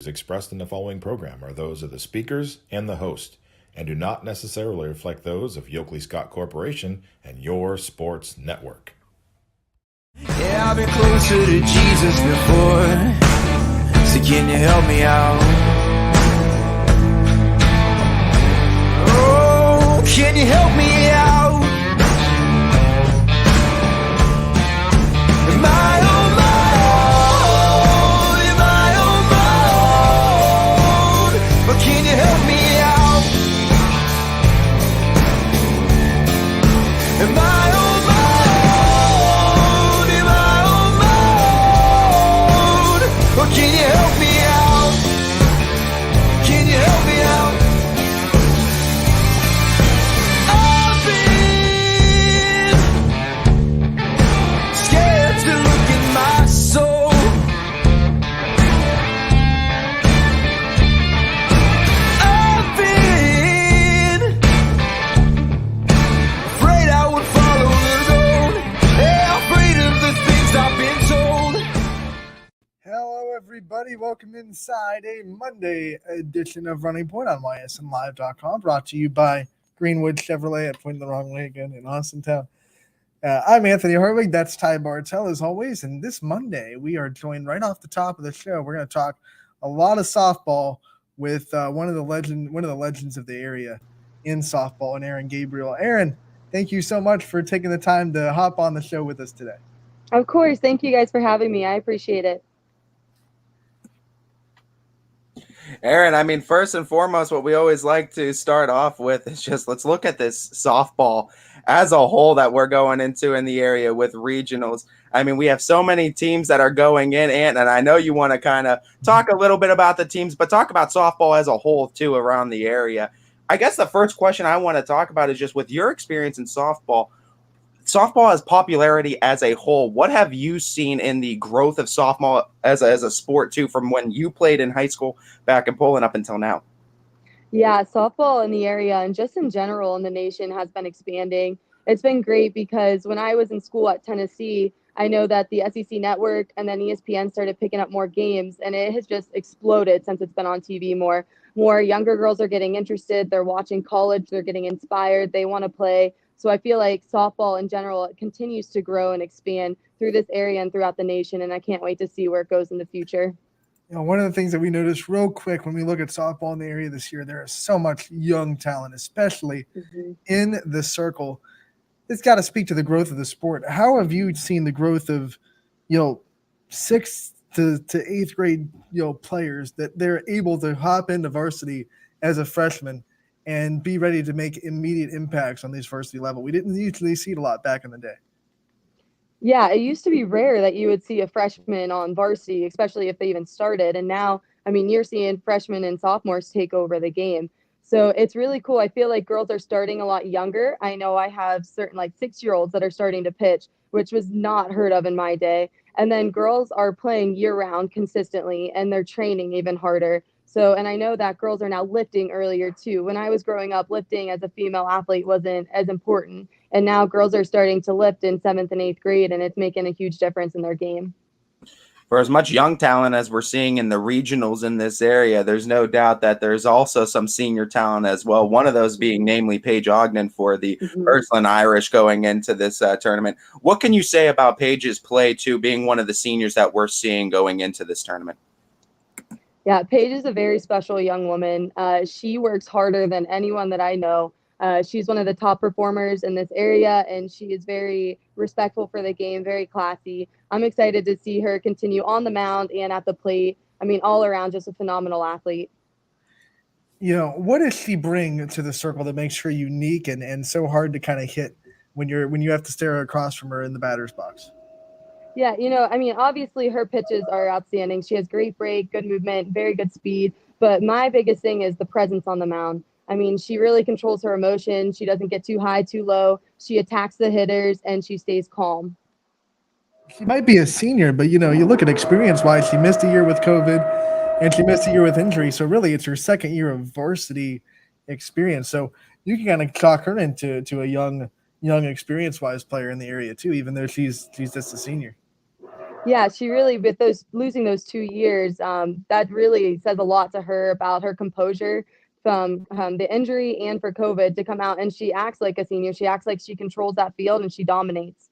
expressed in the following program are those of the speakers and the host, and do not necessarily reflect those of Yoakley Scott Corporation and your sports network. Yeah, I've been closer to Jesus before, so can you help me out? Oh, can you help me out? Am I on my own? Am I on my own? But can you help me out? Am I on my own? Am I on my own? But can you help me out? Can you help me out? I've been scared to look in my soul. I've been afraid I would follow the road. Yeah, afraid of the things I've been told. Hello, everybody. Welcome inside a Monday edition of Running Point on ysnlive.com, brought to you by Greenwood Chevrolet at Pointing the Wrong Way again in Austintown. I'm Anthony Hartwig. That's Ty Bartell, as always. And this Monday, we are joined right off the top of the show. We're going to talk a lot of softball with one of the legends of the area in softball, and Aaron Gabriel. Aaron, thank you so much for taking the time to hop on the show with us today. Of course. Thank you guys for having me. I appreciate it. Aaron, I mean, first and foremost, what we always like to start off with is just let's look at this softball as a whole that we're going into in the area with regionals. I mean, we have so many teams that are going in, and I know you want to kind of talk a little bit about the teams, but talk about softball as a whole, too, around the area. I guess the first question I want to talk about is just with your experience in softball has popularity as a whole. What have you seen in the growth of softball as a sport too, from when you played in high school back in Poland up until now? Yeah, softball in the area and just in general in the nation has been expanding. It's been great because when I was in school at Tennessee, I know that the SEC network and then ESPN started picking up more games, and it has just exploded since it's been on TV more. More younger girls are getting interested. They're watching college. They're getting inspired. They want to play. So I feel like softball in general, it continues to grow and expand through this area and throughout the nation, and I can't wait to see where it goes in the future. You know, one of the things that we noticed real quick when we look at softball in the area this year, there is so much young talent, especially in the circle. It's got to speak to the growth of the sport. How have you seen the growth of, sixth to eighth grade, players that they're able to hop into varsity as a freshman and be ready to make immediate impacts on this varsity level? We didn't usually see it a lot back in the day. Yeah, it used to be rare that you would see a freshman on varsity, especially if they even started. And now, I mean, you're seeing freshmen and sophomores take over the game. So it's really cool. I feel like girls are starting a lot younger. I know I have certain 6-year-olds that are starting to pitch, which was not heard of in my day. And then girls are playing year round consistently, and they're training even harder. So, and I know that girls are now lifting earlier too. When I was growing up, lifting as a female athlete wasn't as important. And now girls are starting to lift in 7th and 8th grade, and it's making a huge difference in their game. For as much young talent as we're seeing in the regionals in this area, there's no doubt that there's also some senior talent as well. One of those being namely Paige Ogden for the Ursuline Irish going into this tournament. What can you say about Paige's play too, being one of the seniors that we're seeing going into this tournament? Yeah, Paige is a very special young woman. She works harder than anyone that I know. She's one of the top performers in this area, and she is very respectful for the game, very classy. I'm excited to see her continue on the mound and at the plate. I mean, all around, just a phenomenal athlete. What does she bring to the circle that makes her unique and so hard to kind of hit when you have to stare across from her in the batter's box? Yeah, I mean, obviously her pitches are outstanding. She has great break, good movement, very good speed. But my biggest thing is the presence on the mound. I mean, she really controls her emotion. She doesn't get too high, too low. She attacks the hitters, and she stays calm. She might be a senior, but, you look at experience-wise, she missed a year with COVID, and she missed a year with injury. So really, it's her second year of varsity experience. So you can kind of chalk her into a young experience-wise player in the area too, even though she's just a senior. Yeah, she really, with those losing those 2 years, that really says a lot to her about her composure from the injury and for COVID to come out, and she acts like a senior. She acts like she controls that field and she dominates.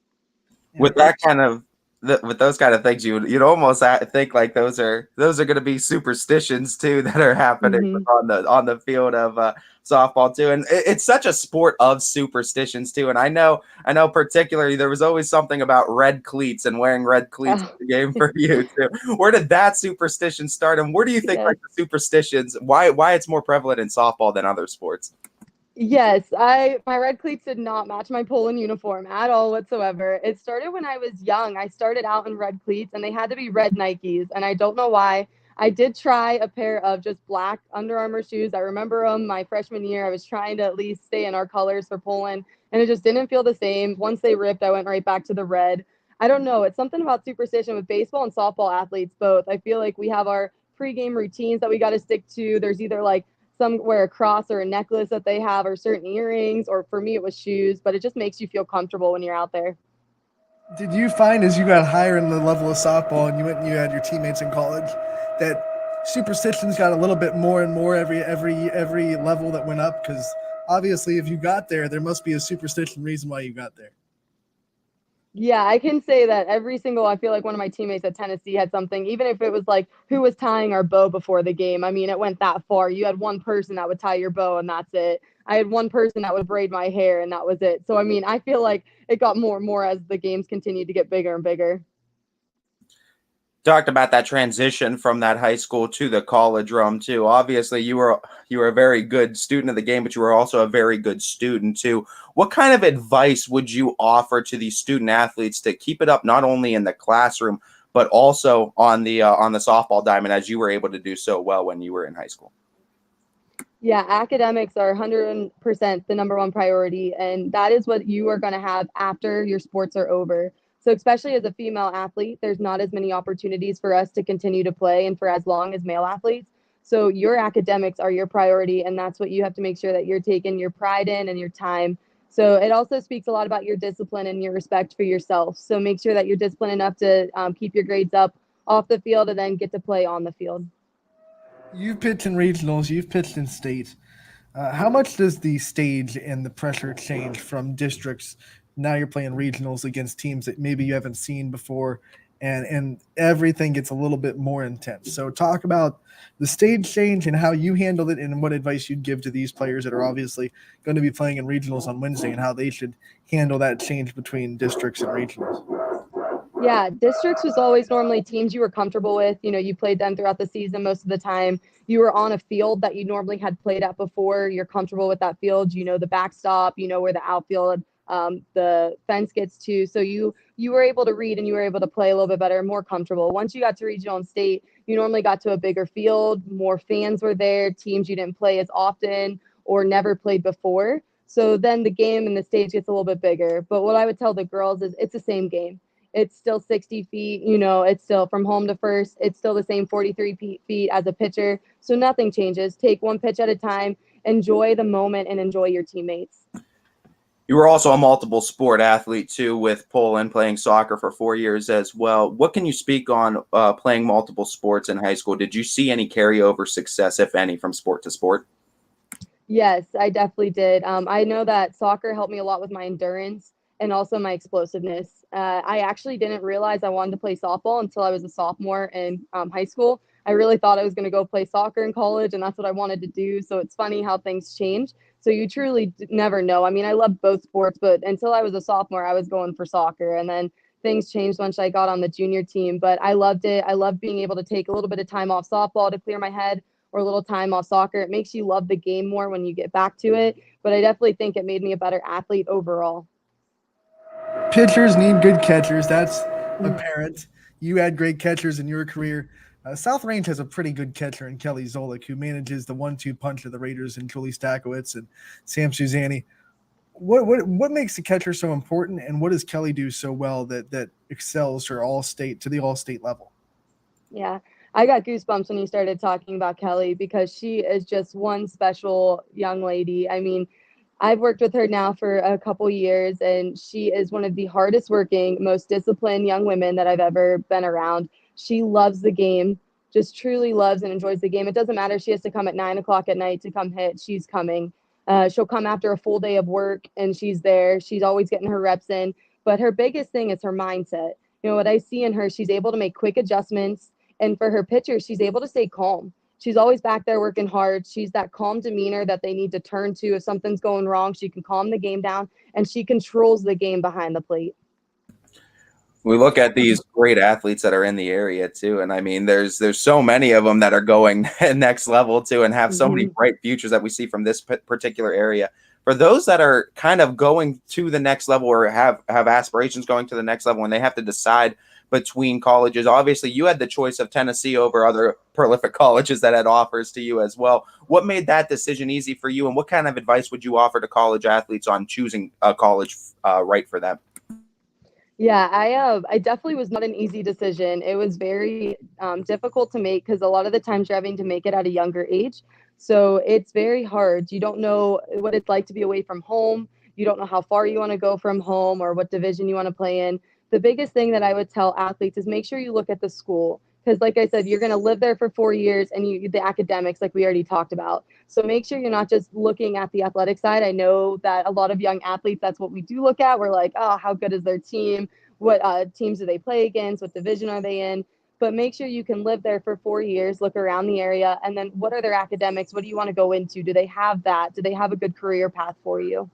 Yeah, With that kind of with those kind of things, you'd almost think like those are going to be superstitions too that are happening Hmm. on the field of softball too, and it's such a sport of superstitions too. And I know particularly there was always something about red cleats and wearing red cleats in Oh, the game for you too. Where did that superstition start, and where do you think yes. like the superstitions why it's more prevalent in softball than other sports? Yes, my red cleats did not match my Poland uniform at all whatsoever. It started when I was young. I started out in red cleats and they had to be red Nikes, and I don't know why. I did try a pair of just black Under Armour shoes. I remember them my freshman year. I was trying to at least stay in our colors for Poland, and it just didn't feel the same. Once they ripped, I went right back to the red. I don't know. It's something about superstition with baseball and softball athletes both. I feel like we have our pregame routines that we got to stick to. There's either like some wear a cross or a necklace that they have, or certain earrings, or for me it was shoes, but it just makes you feel comfortable when you're out there. Did you find as you got higher in the level of softball and you went and you had your teammates in college that superstitions got a little bit more and more every level that went up? Because obviously, if you got there, there must be a superstition reason why you got there. Yeah, I can say that every single, I feel like one of my teammates at Tennessee had something, even if it was like who was tying our bow before the game. I mean, it went that far. You had one person that would tie your bow and that's it. I had one person that would braid my hair and that was it. So, I mean, I feel like it got more and more as the games continued to get bigger and bigger. Talked about that transition from that high school to the college realm too. Obviously, you were a very good student of the game, but you were also a very good student too. What kind of advice would you offer to these student athletes to keep it up not only in the classroom but also on the softball diamond, as you were able to do so well when you were in high school? Yeah, academics are 100% the number one priority, and that is what you are going to have after your sports are over. So, especially as a female athlete, there's not as many opportunities for us to continue to play and for as long as male athletes. So, your academics are your priority, and that's what you have to make sure that you're taking your pride in and your time. So, it also speaks a lot about your discipline and your respect for yourself. So, make sure that you're disciplined enough to keep your grades up off the field and then get to play on the field. You've pitched in regionals, you've pitched in state. How much does the stage and the pressure change from districts? Now you're playing regionals against teams that maybe you haven't seen before, and everything gets a little bit more intense. So talk about the stage change and how you handled it, and what advice you'd give to these players that are obviously going to be playing in regionals on Wednesday, and how they should handle that change between districts and regionals. Yeah, districts was always normally teams you were comfortable with. You know, you played them throughout the season most of the time. You were on a field that you normally had played at before. You're comfortable with that field. You know the backstop. You know where the outfield, the fence gets to. So you were able to read and you were able to play a little bit better, more comfortable. Once you got to regional and state, you normally got to a bigger field. More fans were there. Teams you didn't play as often or never played before. So then the game and the stage gets a little bit bigger. But what I would tell the girls is it's the same game. It's still 60 feet, you know, it's still from home to first. It's still the same 43 feet as a pitcher. So nothing changes. Take one pitch at a time, enjoy the moment, and enjoy your teammates. You were also a multiple sport athlete too, with Poland, playing soccer for 4 years as well. What can you speak on playing multiple sports in high school? Did you see any carryover success, if any, from sport to sport? Yes, I definitely did. I know that soccer helped me a lot with my endurance and also my explosiveness. I actually didn't realize I wanted to play softball until I was a sophomore in high school. I really thought I was going to go play soccer in college, and that's what I wanted to do. So it's funny how things change. So you truly never know. I mean, I love both sports, but until I was a sophomore, I was going for soccer. And then things changed once I got on the junior team. But I loved it. I loved being able to take a little bit of time off softball to clear my head, or a little time off soccer. It makes you love the game more when you get back to it. But I definitely think it made me a better athlete overall. Pitchers need good catchers. That's Mm. apparent. You had great catchers in your career. South Range has a pretty good catcher in Kelly Zolik, who manages the 1-2 punch of the Raiders, and Julie Stakowitz and Sam Suzanne. What makes the catcher so important, and what does Kelly do so well that excels her the all state level? Yeah, I got goosebumps when you started talking about Kelly because she is just one special young lady. I mean, I've worked with her now for a couple years, and she is one of the hardest working, most disciplined young women that I've ever been around. She loves the game, just truly loves and enjoys the game. It doesn't matter if she has to come at 9 o'clock at night to come hit, she's coming. She'll come after a full day of work and she's there. She's always getting her reps in. But her biggest thing is her mindset. What I see in her, she's able to make quick adjustments. And for her pitcher, she's able to stay calm. She's always back there working hard. She's that calm demeanor that they need to turn to if something's going wrong. She can calm the game down, and she controls the game behind the plate. We look at these great athletes that are in the area too, and I mean, there's so many of them that are going next level too, and have so many bright futures that we see from this particular area. For those that are kind of going to the next level or have aspirations going to the next level, and they have to decide between colleges, obviously you had the choice of Tennessee over other prolific colleges that had offers to you as well. What made that decision easy for you, and what kind of advice would you offer to college athletes on choosing a college right for them? Yeah, I definitely was not an easy decision. It was very difficult to make because a lot of the times you're having to make it at a younger age. So it's very hard. You don't know what it's like to be away from home. You don't know how far you want to go from home or what division you want to play in. The biggest thing that I would tell athletes is make sure you look at the school. Because like I said, you're going to live there for 4 years and the academics, like we already talked about. So make sure you're not just looking at the athletic side. I know that a lot of young athletes, that's what we do look at. We're like, oh, how good is their team? What teams do they play against? What division are they in? But make sure you can live there for 4 years, look around the area, and then what are their academics? What do you want to go into? Do they have that? Do they have a good career path for you?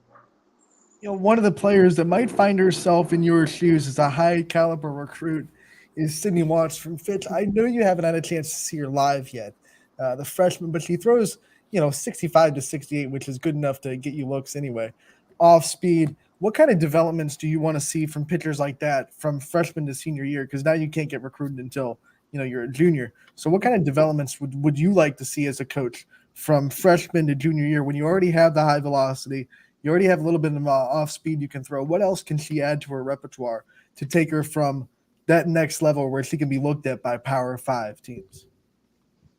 One of the players that might find herself in your shoes as a high caliber recruit is Sydney Watts from Fitch. I know you haven't had a chance to see her live yet, the freshman, but she throws, 65 to 68, which is good enough to get you looks anyway. Off speed. What kind of developments do you want to see from pitchers like that from freshman to senior year? Because now you can't get recruited until, you're a junior. So what kind of developments would you like to see as a coach from freshman to junior year when you already have the high velocity? You already have a little bit of off speed you can throw. What else can she add to her repertoire to take her from that next level where she can be looked at by Power 5 teams?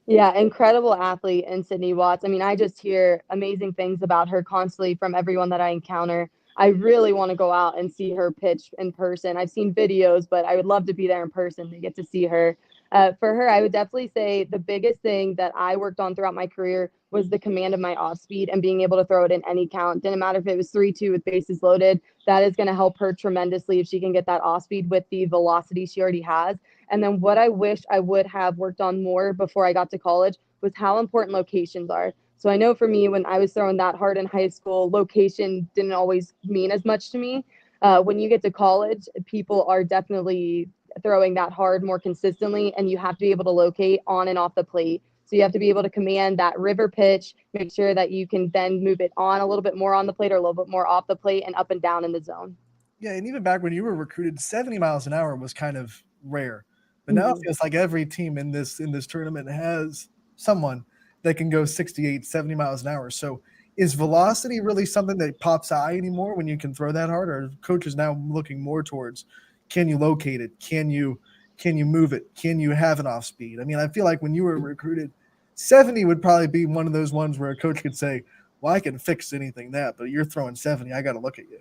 Yeah, incredible athlete in Sydney Watts. I mean, I just hear amazing things about her constantly from everyone that I encounter. I really want to go out and see her pitch in person. I've seen videos, but I would love to be there in person to get to see her. For her, I would definitely say the biggest thing that I worked on throughout my career was the command of my off speed and being able to throw it in any count. Didn't matter if it was 3-2 with bases loaded. That is going to help her tremendously if she can get that off speed with the velocity she already has. And then what I wish I would have worked on more before I got to college was how important locations are. So I know for me, when I was throwing that hard in high school, location didn't always mean as much to me. When you get to college, people are definitely throwing that hard more consistently, and you have to be able to locate on and off the plate. So you have to be able to command that river pitch, make sure that you can then move it on a little bit more on the plate or a little bit more off the plate and up and down in the zone. Yeah, and even back when you were recruited, 70 miles an hour was kind of rare. But now it feels like every team in this tournament has someone that can go 68, 70 miles an hour. So is velocity really something that pops eye anymore when you can throw that hard? Or coaches now looking more towards, can you locate it? Can you move it? Can you have an off speed? I mean, I feel like when you were recruited, 70 would probably be one of those ones where a coach could say, well, I can fix anything that, but you're throwing 70. I got to look at you.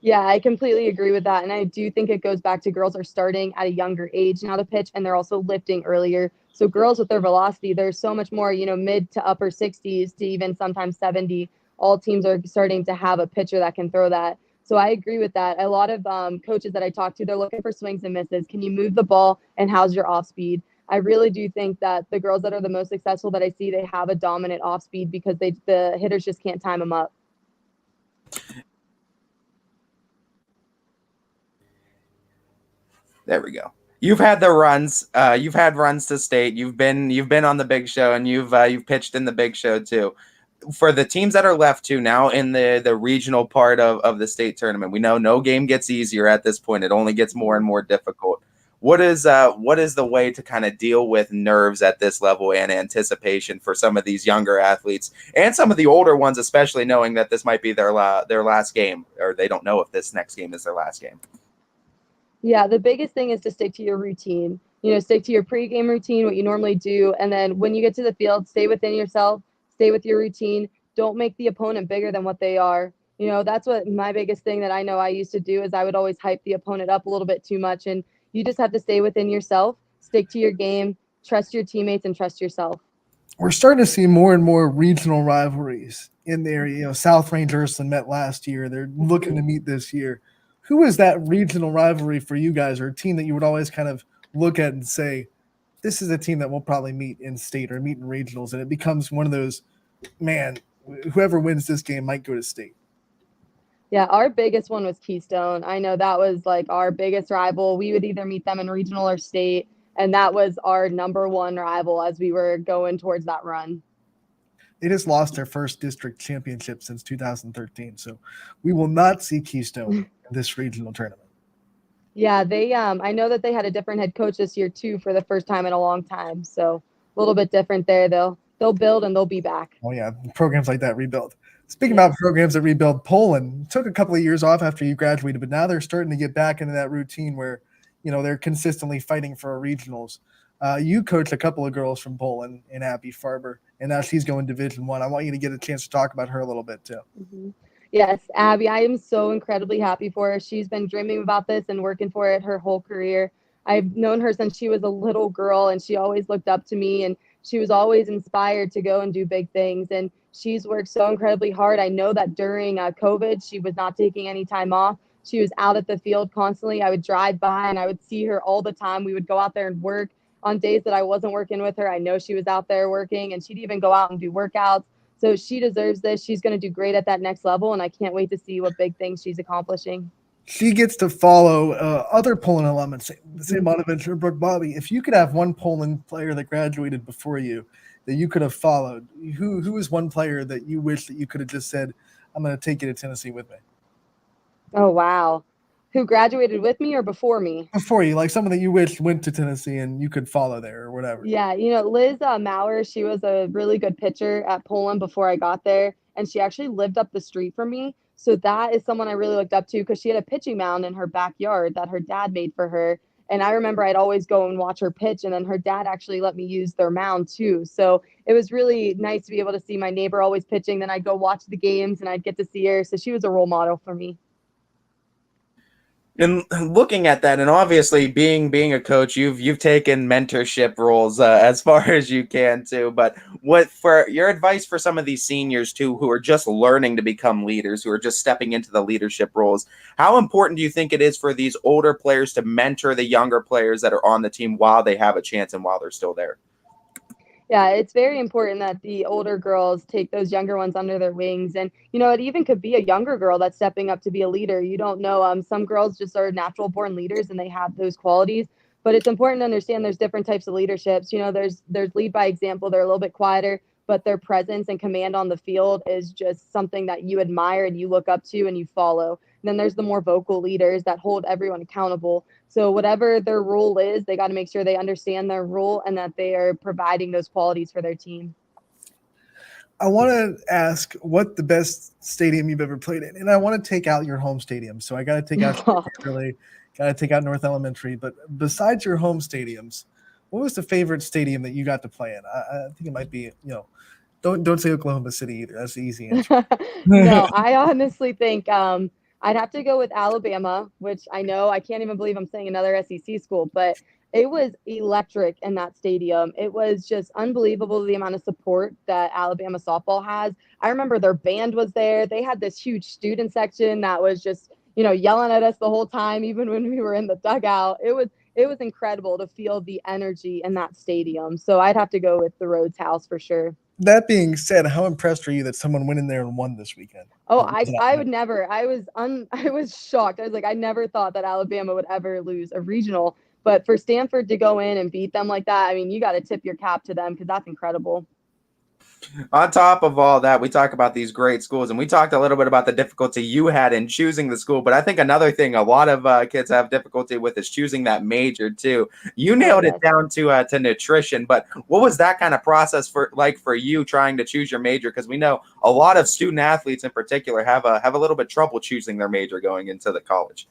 Yeah, I completely agree with that. And I do think it goes back to girls are starting at a younger age now to pitch, and they're also lifting earlier. So girls with their velocity, there's so much more, mid to upper 60s to even sometimes 70. All teams are starting to have a pitcher that can throw that. So I agree with that. A lot of coaches that I talk to, they're looking for swings and misses. Can you move the ball, and how's your off speed? I really do think that the girls that are the most successful that I see, they have a dominant off speed because the hitters just can't time them up. There we go. You've had the runs. You've had runs to state. You've been on the big show, and you've pitched in the big show too. For the teams that are left to now in the regional part of the state tournament, we know no game gets easier at this point. It only gets more and more difficult. What is the way to kind of deal with nerves at this level and anticipation for some of these younger athletes and some of the older ones, especially knowing that this might be their last game, or they don't know if this next game is their last game? Yeah, the biggest thing is to stick to your routine. Stick to your pregame routine, what you normally do. And then when you get to the field, stay within yourself, stay with your routine, don't make the opponent bigger than what they are. You know, that's what my biggest thing that I know I used to do is I would always hype the opponent up a little bit too much. And you just have to stay within yourself, stick to your game, trust your teammates, and trust yourself. We're starting to see more and more regional rivalries in the area. You know, South Range Ursuline met last year. They're looking to meet this year. Who is that regional rivalry for you guys, or a team that you would always kind of look at and say, this is a team that will probably meet in state or meet in regionals, and it becomes one of those, man, whoever wins this game might go to state? Yeah, our biggest one was Keystone. I know that was like our biggest rival. We would either meet them in regional or state, and that was our number one rival as we were going towards that run. They just lost their first district championship since 2013, so we will not see Keystone in this regional tournament. Yeah, they I know that they had a different head coach this year too for the first time in a long time. So a little bit different there. They'll build and they'll be back. Oh yeah, programs like that rebuild. Speaking about programs that rebuild, Poland took a couple of years off after you graduated, but now they're starting to get back into that routine where, you know, they're consistently fighting for regionals. You coach a couple of girls from Poland in Abby Farber, and now she's going Division I. I want you to get a chance to talk about her a little bit too. Mm-hmm. Yes, Abby, I am so incredibly happy for her. She's been dreaming about this and working for it her whole career. I've known her since she was a little girl, and she always looked up to me, and she was always inspired to go and do big things. And she's worked so incredibly hard. I know that during COVID, she was not taking any time off. She was out at the field constantly. I would drive by and I would see her all the time. We would go out there and work on days that I wasn't working with her. I know she was out there working, and she'd even go out and do workouts. So she deserves this. She's going to do great at that next level, and I can't wait to see what big things she's accomplishing. She gets to follow other Poland alumni, St. Bonaventure, Brooke Bobby. If you could have one Poland player that graduated before you that you could have followed, who is one player that you wish that you could have just said, I'm going to take you to Tennessee with me? Oh, wow. Who graduated with me or before me? Before you, like someone that you wish went to Tennessee and you could follow there or whatever. Yeah, you know, Liz Maurer, she was a really good pitcher at Poland before I got there, and she actually lived up the street from me. So that is someone I really looked up to because she had a pitching mound in her backyard that her dad made for her. And I remember I'd always go and watch her pitch, and then her dad actually let me use their mound too. So it was really nice to be able to see my neighbor always pitching. Then I'd go watch the games and I'd get to see her. So she was a role model for me. And looking at that, and obviously being a coach, you've taken mentorship roles as far as you can too. But what for your advice for some of these seniors too, who are just learning to become leaders, who are just stepping into the leadership roles? How important do you think it is for these older players to mentor the younger players that are on the team while they have a chance and while they're still there? Yeah, it's very important that the older girls take those younger ones under their wings. And, you know, it even could be a younger girl that's stepping up to be a leader. You don't know. Some girls just are natural born leaders and they have those qualities. But it's important to understand there's different types of leaderships. You know, there's lead by example. They're a little bit quieter, but their presence and command on the field is just something that you admire and you look up to and you follow. And then there's the more vocal leaders that hold everyone accountable. So whatever their role is, they got to make sure they understand their role and that they are providing those qualities for their team. I want to ask what the best stadium you've ever played in. And I want to take out your home stadium. So I got to take out Trevery, got to take out North Elementary. But besides your home stadiums, what was the favorite stadium that you got to play in? I think it might be, don't say Oklahoma City either. That's the easy answer. No, I honestly think I'd have to go with Alabama, which I know I can't even believe I'm saying another SEC school, but it was electric in that stadium. It was just unbelievable the amount of support that Alabama softball has. I remember their band was there. They had this huge student section that was just, yelling at us the whole time, even when we were in the dugout. It was incredible to feel the energy in that stadium. So I'd have to go with the Rhodes House for sure. That being said, how impressed are you that someone went in there and won this weekend? Oh, I would never. I was shocked. I was like, I never thought that Alabama would ever lose a regional. But for Stanford to go in and beat them like that, I mean, you got to tip your cap to them because that's incredible. On top of all that, we talk about these great schools, and we talked a little bit about the difficulty you had in choosing the school. But I think another thing a lot of kids have difficulty with is choosing that major too. You nailed it down to nutrition, but what was that kind of process for you trying to choose your major? Because we know a lot of student athletes in particular have a little bit trouble choosing their major going into the college.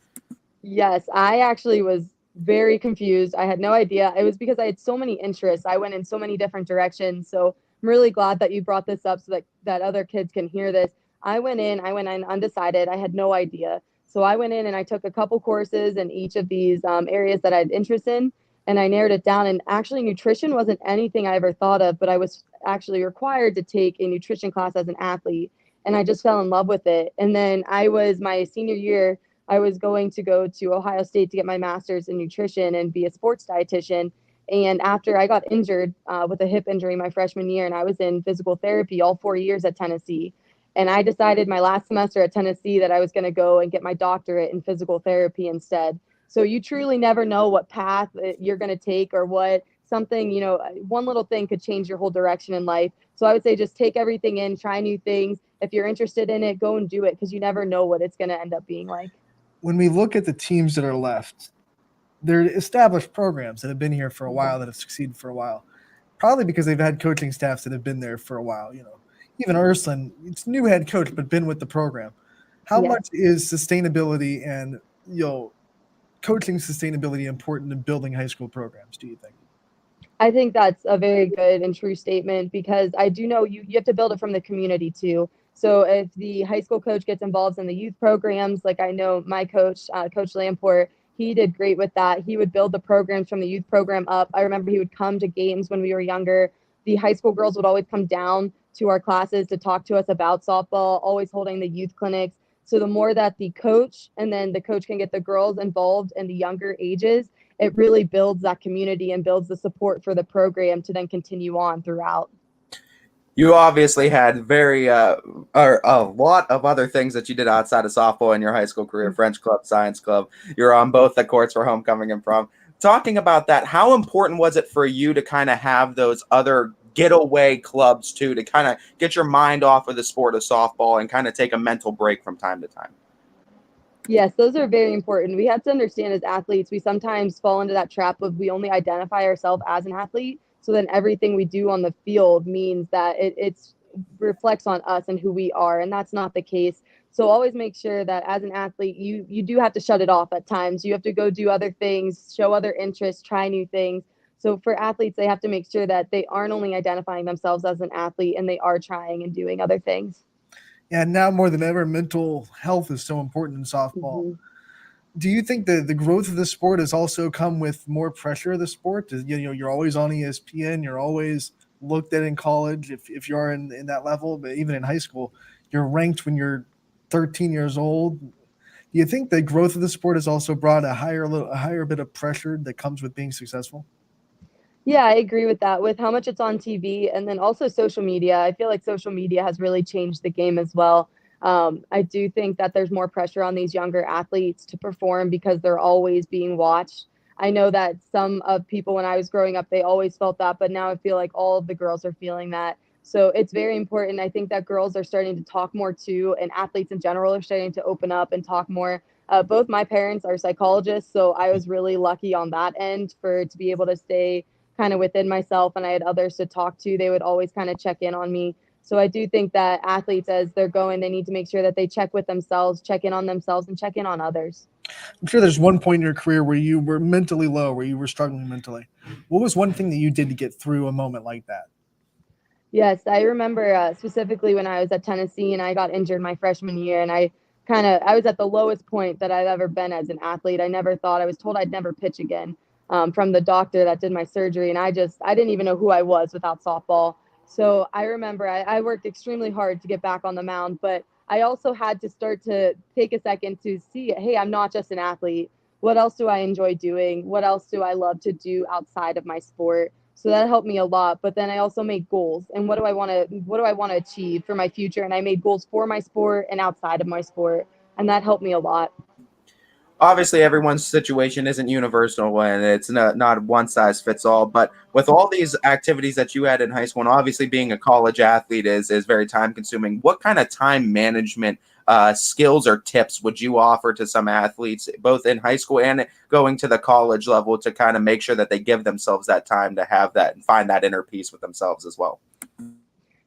Yes, I actually was very confused. I had no idea. It was because I had so many interests. I went in so many different directions. So I'm really glad that you brought this up so that other kids can hear this. I went in undecided. I had no idea. So I went in and I took a couple courses in each of these areas that I had interest in, and I narrowed it down. And actually, nutrition wasn't anything I ever thought of, but I was actually required to take a nutrition class as an athlete, and I just fell in love with it. And then my senior year, I was going to go to Ohio State to get my master's in nutrition and be a sports dietitian. And after I got injured with a hip injury my freshman year, and I was in physical therapy all 4 years at Tennessee. And I decided my last semester at Tennessee that I was going to go and get my doctorate in physical therapy instead. So you truly never know what path you're going to take, or what something, one little thing could change your whole direction in life. So I would say just take everything in, try new things. If you're interested in it, go and do it, because you never know what it's going to end up being like. When we look at the teams that are left, they're established programs that have been here for a while, that have succeeded for a while, probably because they've had coaching staffs that have been there for a while. Even Ysn, it's new head coach, but been with the program. How much is sustainability and coaching sustainability important in building high school programs, do you think? I think that's a very good and true statement, because I do know you have to build it from the community too. So if the high school coach gets involved in the youth programs, like I know my coach, Coach Lamport, he did great with that. He would build the programs from the youth program up. I remember he would come to games when we were younger. The high school girls would always come down to our classes to talk to us about softball, always holding the youth clinics. So the more that the coach can get the girls involved in the younger ages, it really builds that community and builds the support for the program to then continue on throughout. You obviously had a lot of other things that you did outside of softball in your high school career, French club, science club. You're on both the courts for homecoming and prom. Talking about that, how important was it for you to kind of have those other getaway clubs too, to kind of get your mind off of the sport of softball and kind of take a mental break from time to time? Yes, those are very important. We have to understand, as athletes, we sometimes fall into that trap of we only identify ourselves as an athlete. So then everything we do on the field means that it reflects on us and who we are. And that's not the case. So always make sure that as an athlete, you do have to shut it off at times. You have to go do other things, show other interests, try new things. So for athletes, they have to make sure that they aren't only identifying themselves as an athlete, and they are trying and doing other things. Yeah, now more than ever, mental health is so important in softball. Mm-hmm. Do you think the growth of the sport has also come with more pressure of the sport? You're always on ESPN, you're always looked at in college if you're in that level, but even in high school, you're ranked when you're 13 years old. Do you think the growth of the sport has also brought a higher bit of pressure that comes with being successful? Yeah, I agree with that, with how much it's on TV, and then also social media. I feel like social media has really changed the game as well. I do think that there's more pressure on these younger athletes to perform because they're always being watched. I know that some of people, when I was growing up, they always felt that, but now I feel like all of the girls are feeling that. So it's very important. I think that girls are starting to talk more too, and athletes in general are starting to open up and talk more. Both my parents are psychologists, so I was really lucky on that end to be able to stay kind of within myself, and I had others to talk to. They would always kind of check in on me. So I do think that athletes, as they're going, they need to make sure that they check with themselves, check in on themselves, and check in on others. I'm sure there's one point in your career where you were mentally low, where you were struggling mentally. What was one thing that you did to get through a moment like that? Yes, I remember specifically when I was at Tennessee and I got injured my freshman year, and I was at the lowest point that I've ever been as an athlete. I was told I'd never pitch again. From the doctor that did my surgery. And I didn't even know who I was without softball. So I remember I worked extremely hard to get back on the mound, but I also had to start to take a second to see, hey, I'm not just an athlete. What else do I enjoy doing? What else do I love to do outside of my sport? So that helped me a lot. But then I also made goals, and what do I want to achieve for my future? And I made goals for my sport and outside of my sport. And that helped me a lot. Obviously everyone's situation isn't universal and it's not one size fits all, but with all these activities that you had in high school, and obviously being a college athlete is very time consuming, what kind of time management skills or tips would you offer to some athletes both in high school and going to the college level to kind of make sure that they give themselves that time to have that and find that inner peace with themselves as well?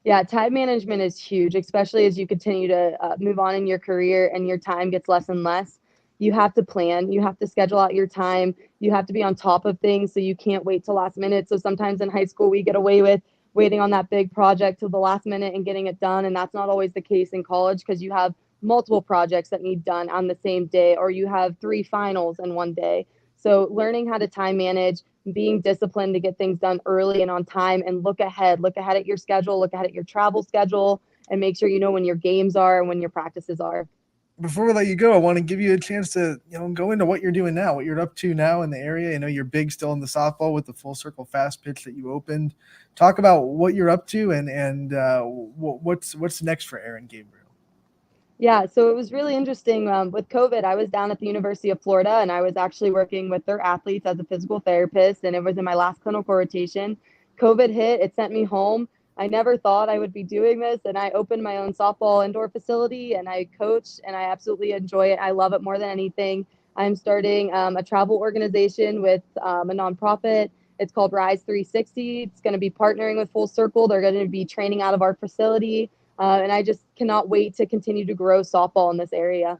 Yeah, time management is huge, especially as you continue to move on in your career and your time gets less and less. You have to plan, you have to schedule out your time, you have to be on top of things, so you can't wait till last minute. So sometimes in high school we get away with waiting on that big project to the last minute and getting it done. And that's not always the case in college because you have multiple projects that need done on the same day, or you have 3 finals in one day. So learning how to time manage, being disciplined to get things done early and on time, and look ahead at your schedule, look ahead at your travel schedule, and make sure you know when your games are and when your practices are. Before we let you go, I want to give you a chance to, go into what you're doing now, what you're up to now in the area. I know you're big still in the softball with the full circle fast pitch that you opened. Talk about what you're up to and what's next for Aaron Gabriel. Yeah, so it was really interesting. With COVID, I was down at the University of Florida, and I was actually working with their athletes as a physical therapist, and it was in my last clinical rotation. COVID hit, it sent me home. I never thought I would be doing this, and I opened my own softball indoor facility, and I coach, and I absolutely enjoy it. I love it more than anything. I'm starting a travel organization with a nonprofit. It's called Rise 360. It's going to be partnering with Full Circle. They're going to be training out of our facility. And I just cannot wait to continue to grow softball in this area.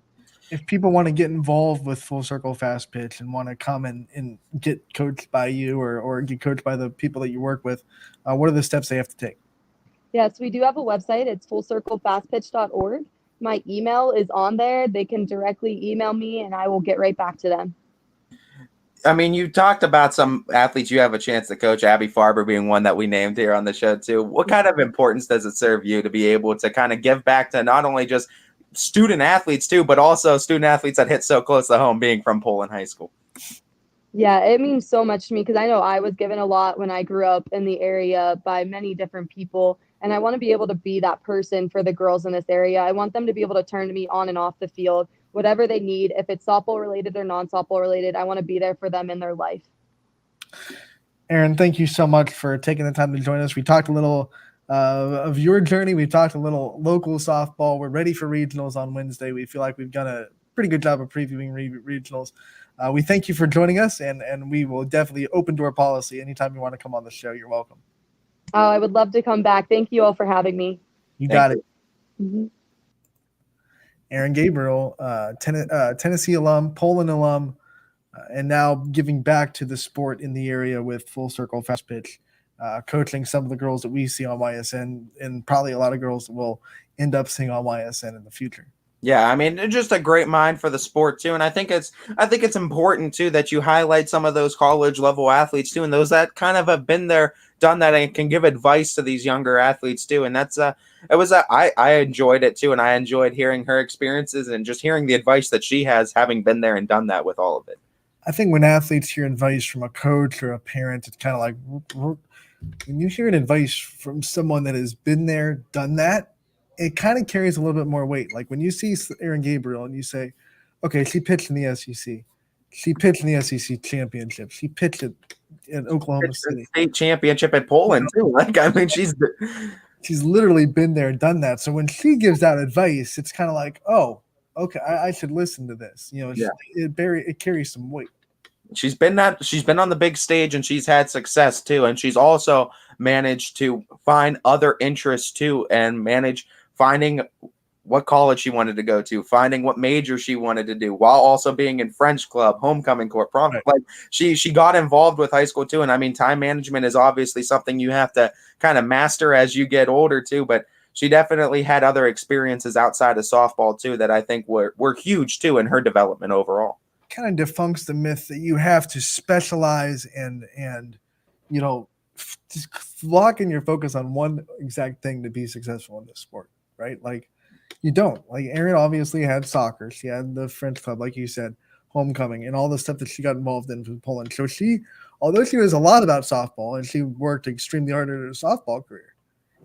If people want to get involved with Full Circle Fast Pitch and want to come and get coached by you or get coached by the people that you work with, what are the steps they have to take? Yes, we do have a website. It's fullcirclefastpitch.org. My email is on there. They can directly email me, and I will get right back to them. I mean, you talked about some athletes you have a chance to coach, Abby Farber being one that we named here on the show too. What kind of importance does it serve you to be able to kind of give back to not only just student athletes too, but also student athletes that hit so close to home, being from Poland High School? Yeah, it means so much to me because I know I was given a lot when I grew up in the area by many different people. And I want to be able to be that person for the girls in this area. I want them to be able to turn to me on and off the field, whatever they need. If it's softball related or non-softball related, I want to be there for them in their life. Aaron, thank you so much for taking the time to join us. We talked a little of your journey. We talked a little local softball. We're ready for regionals on Wednesday. We feel like we've done a pretty good job of previewing regionals. We thank you for joining us, and we will definitely open door policy. Anytime you want to come on the show, you're welcome. Oh, I would love to come back. Thank you all for having me. You got it. Mm-hmm. Aaron Gabriel, Tennessee alum, Poland alum, and now giving back to the sport in the area with Full Circle Fast Pitch, coaching some of the girls that we see on YSN, and probably a lot of girls that will end up seeing on YSN in the future. Yeah, I mean, just a great mind for the sport too, and I think it's important too that you highlight some of those college level athletes too, and those that kind of have been there, done that, and can give advice to these younger athletes too. And that's I enjoyed it too, and I enjoyed hearing her experiences and just hearing the advice that she has, having been there and done that with all of it. I think when athletes hear advice from a coach or a parent, it's kind of like when you hear an advice from someone that has been there, done that, it kind of carries a little bit more weight. Like when you see Aaron Gabriel and you say, okay, she pitched in the SEC. She pitched in the SEC championship. She pitched in Oklahoma City. State championship at Poland too. Like, I mean, she's literally been there, done that. So when she gives out advice, it's kind of like, oh, okay, I should listen to this. Yeah. It carries some weight. She's been on the big stage and she's had success too. And she's also managed to find other interests too, and manage finding what college she wanted to go to, finding what major she wanted to do, while also being in French club, homecoming court, prom. Right. Like she got involved with high school too. And I mean, time management is obviously something you have to kind of master as you get older too. But she definitely had other experiences outside of softball too that I think were huge too in her development overall. Kind of defunks the myth that you have to specialize and just lock in your focus on one exact thing to be successful in this sport, right? Like you don't. Like Erin obviously had soccer, she had the French club, like you said, homecoming, and all the stuff that she got involved in with Poland. So although she was a lot about softball and she worked extremely hard in her softball career,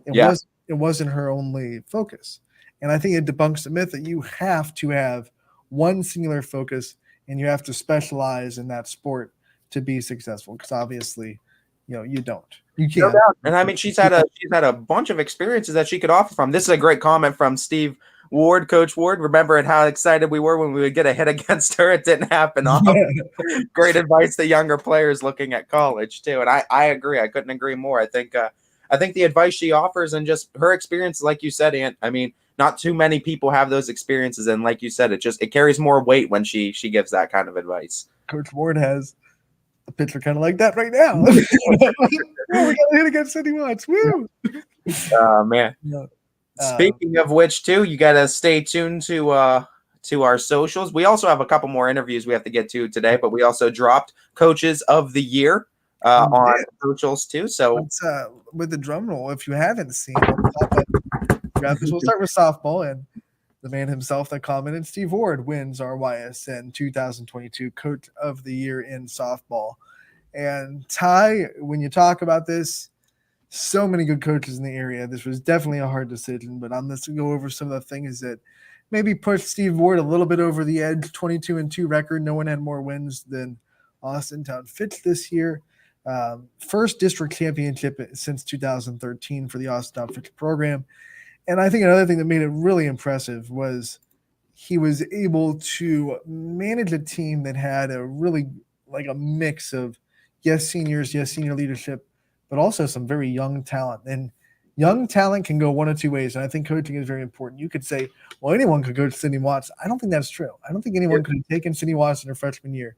it wasn't her only focus. And I think it debunks the myth that you have to have one singular focus and you have to specialize in that sport to be successful, because obviously, you don't. You can't. No doubt. And I mean, she's had a bunch of experiences that she could offer from. This is a great comment from Steve Ward, Coach Ward. Remember how excited we were when we would get a hit against her? It didn't happen. Great advice to younger players looking at college too. And I agree. I couldn't agree more. I think the advice she offers and just her experience, like you said, Ant, I mean, not too many people have those experiences. And like you said, it carries more weight when she gives that kind of advice. Coach Ward has a pitcher kind of like that right now. Oh, we got a hit against Cindy Watts. Woo! Oh man. Yeah. Speaking of which, too, you got to stay tuned to our socials. We also have a couple more interviews we have to get to today, but we also dropped Coaches of the Year on socials too. So let's, with the drum roll, if you haven't seen it, we'll start with softball, and the man himself that commented, Steve Ward, wins our YSN 2022 Coach of the Year in softball. And Ty, when you talk about this, so many good coaches in the area. This was definitely a hard decision, but I'm going to go over some of the things that maybe pushed Steve Ward a little bit over the edge. 22-2 record. No one had more wins than Austintown Fitch this year. First district championship since 2013 for the Austintown Fitch program. And I think another thing that made it really impressive was he was able to manage a team that had a really like a mix of seniors, senior leadership, but also some very young talent. And young talent can go one of two ways. And I think coaching is very important. You could say, well, anyone could coach Cindy Watts. I don't think that's true. I don't think anyone could have taken Cindy Watts in her freshman year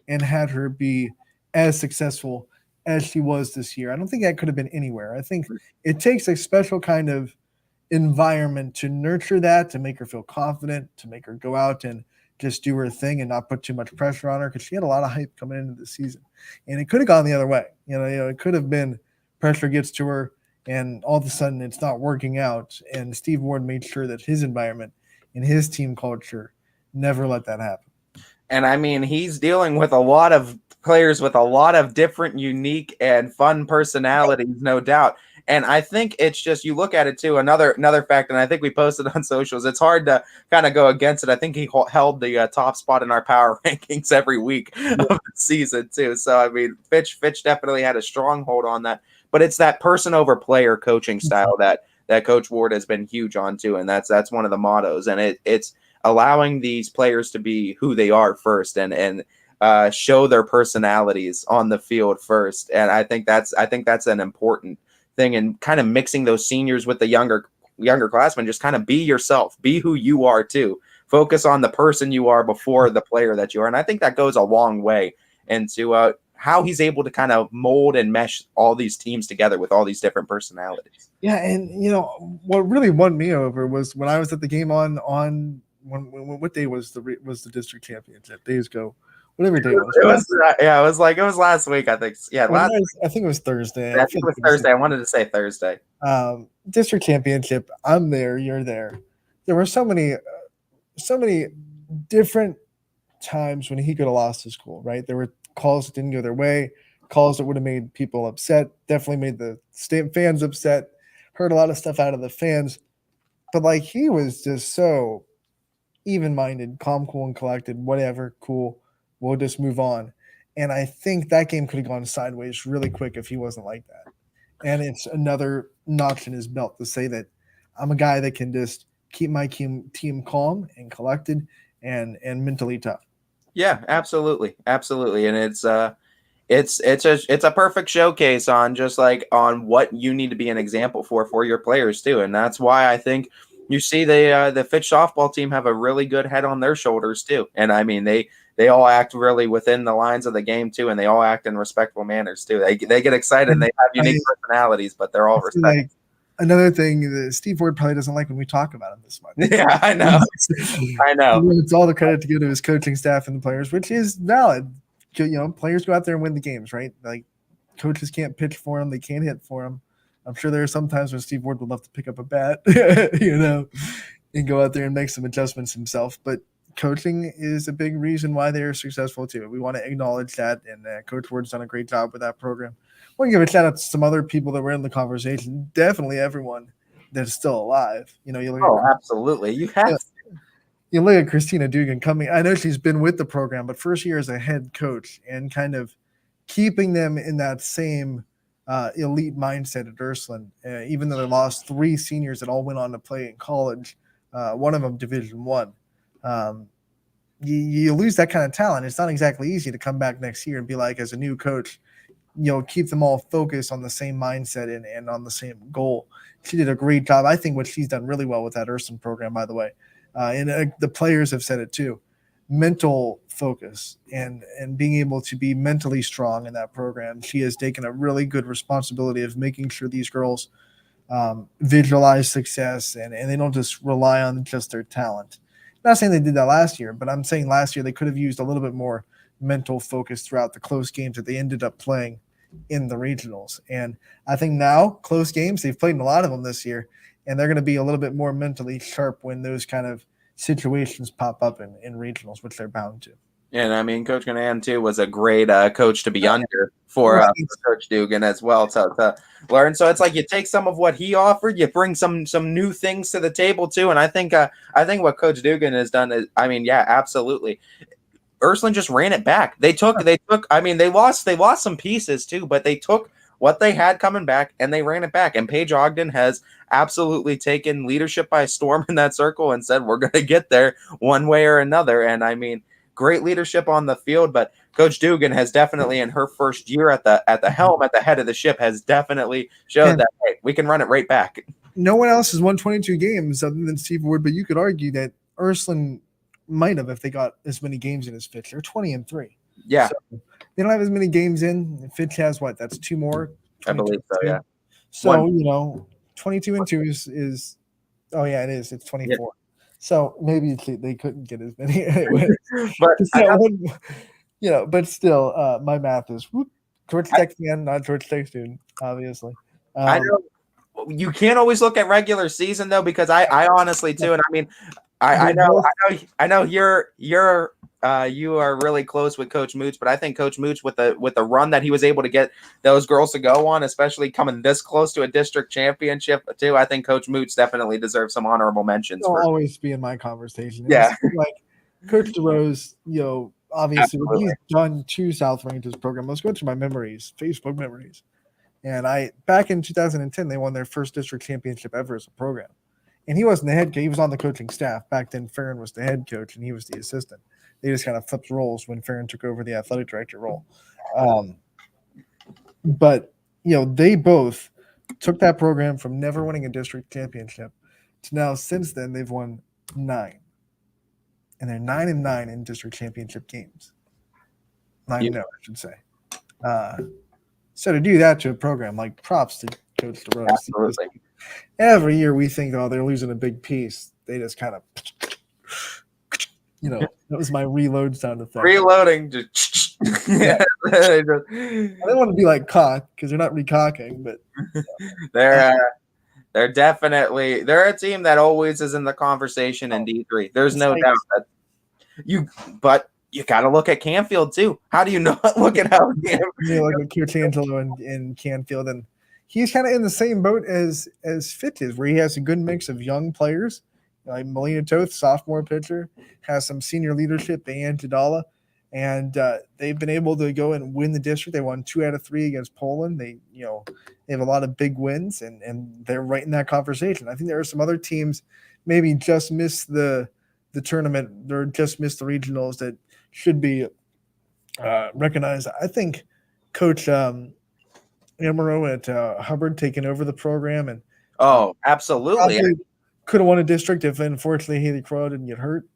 and had her be as successful as she was this year. I don't think that could have been anywhere. I think it takes a special kind of environment to nurture that, to make her feel confident, to make her go out and just do her thing and not put too much pressure on her, because she had a lot of hype coming into the season. And it could have gone the other way. You know, it could have been pressure gets to her and all of a sudden it's not working out. And Steve Ward made sure that his environment and his team culture never let that happen. And I mean, he's dealing with a lot of players with a lot of different, unique, and fun personalities, no doubt. And I think it's just, you look at it too, another fact, and I think we posted on socials, it's hard to kind of go against it. I think he held the top spot in our power rankings every week of the season too. So, I mean, Fitch definitely had a stronghold on that. But it's that person over player coaching style that Coach Ward has been huge on too. And that's one of the mottos. And it's allowing these players to be who they are first and show their personalities on the field first. And I think that's an important thing, and kind of mixing those seniors with the younger classmen. Just kind of be yourself, be who you are too. Focus on the person you are before the player that you are. And I think that goes a long way into how he's able to kind of mold and mesh all these teams together with all these different personalities. Yeah, and you know what really won me over was when I was at the game on what day was the district championship? Days ago. Whatever day it was. It was last week, I think. Yeah, I think it was Thursday. I think it was Thursday. I wanted to say Thursday. District championship. I'm there. You're there. There were so many different times when he could have lost his cool. Right? There were calls that didn't go their way, calls that would have made people upset. Definitely made the fans upset. Heard a lot of stuff out of the fans, but like he was just so even-minded, calm, cool, and collected. Whatever, cool. We'll just move on. And I think that game could have gone sideways really quick if he wasn't like that. And it's another notch in his belt to say that I'm a guy that can just keep my team calm and collected and mentally tough. Yeah, absolutely. Absolutely. And it's a perfect showcase on just like on what you need to be an example for your players too. And that's why I think you see the Fitch softball team have a really good head on their shoulders too. And I mean, they all act really within the lines of the game too, and they all act in respectful manners too. They get excited and they have unique personalities, but they're all respectful. Like, another thing that Steve Ward probably doesn't like when we talk about him this much. Yeah, I know. I know. It's all the credit to give to his coaching staff and the players, which is valid. You know, players go out there and win the games, right? Like coaches can't pitch for them, they can't hit for them. I'm sure there are some times when Steve Ward would love to pick up a bat, you know, and go out there and make some adjustments himself. But coaching is a big reason why they're successful too. We want to acknowledge that, and Coach Ward's done a great job with that program. I want to give a shout out to some other people that were in the conversation. Definitely everyone that's still alive. You know, you look absolutely. You have. You look at Christina Dugan coming. I know she's been with the program, but first year as a head coach and kind of keeping them in that same elite mindset at Ursuline, even though they lost 3 seniors that all went on to play in college, one of them Division I. You lose that kind of talent. It's not exactly easy to come back next year and be like, as a new coach, you know, keep them all focused on the same mindset and on the same goal. She did a great job. I think what she's done really well with that Ursuline program, by the way. And the players have said it too. mental focus and being able to be mentally strong in that program. She has taken a really good responsibility of making sure these girls visualize success and they don't just rely on just their talent. I'm not saying they did that last year, but I'm saying last year they could have used a little bit more mental focus throughout the close games that they ended up playing in the regionals. And I think now close games, they've played in a lot of them this year, and they're going to be a little bit more mentally sharp when those kind of situations pop up in regionals, which they're bound to. And I mean, Coach Ganahan too was a great coach to be under for Coach Dugan as well to learn. So it's like you take some of what he offered, you bring some new things to the table too. And I think what Coach Dugan has done is, I mean, yeah, absolutely. Ursuline just ran it back. They lost some pieces too, but they took what they had coming back and they ran it back. And Paige Ogden has absolutely taken leadership by storm in that circle and said, we're going to get there one way or another. And I mean, great leadership on the field, but Coach Dugan has definitely in her first year at the helm, at the head of the ship, has definitely showed that, hey, we can run it right back. No one else has won 22 games other than Steve Ward, but you could argue that Ursuline might have if they got as many games in as Fitch. They're 20-3. Yeah. So they don't have as many games in. Fitch has what? That's 2 more. I believe so, yeah. So, 22-2 is oh yeah, it is. It's 24. Yeah. So maybe they couldn't get as many. But but still, my math is Georgia Tech fan, not Georgia Tech student, obviously. I know you can't always look at regular season though, because I honestly too, and I mean, I know you are really close with Coach Mooch, but I think Coach Mooch with the run that he was able to get those girls to go on, especially coming this close to a district championship too, I think Coach Mooch definitely deserves some honorable mentions. He'll always be in my conversation. Yeah, like Coach DeRose, obviously he's done 2 South Ranges program. Let's go to my memories, Facebook memories. And back in 2010, they won their first district championship ever as a program. And he wasn't the head coach. He was on the coaching staff. Back then, Farron was the head coach, and he was the assistant. They just kind of flipped roles when Farron took over the athletic director role. But they both took that program from never winning a district championship to now, since then, they've won 9. And they're 9-9 in district championship games. 9-0, I should say. So to do that to a program, like props to Coach DeRose. Absolutely. Every year we think, they're losing a big piece. They just kind of, that was my reload sound effect. Reloading. Just yeah. I don't want to be like cock because they're not recocking, but they're definitely a team that always is in the conversation in D3. There's no doubt that but you got to look at Canfield too. How do you not look at how look at Coach Angelo in Canfield, and he's kind of in the same boat as Fitch is, where he has a good mix of young players, like Melina Toth, sophomore pitcher, has some senior leadership, Ann Jadala, and they've been able to go and win the district. They won 2 out of 3 against Poland. They have a lot of big wins, and they're right in that conversation. I think there are some other teams maybe just missed the tournament or just missed the regionals that should be recognized. I think Coach Amaro at Hubbard taking over the program, and absolutely could have won a district if unfortunately Haley Crow didn't get hurt.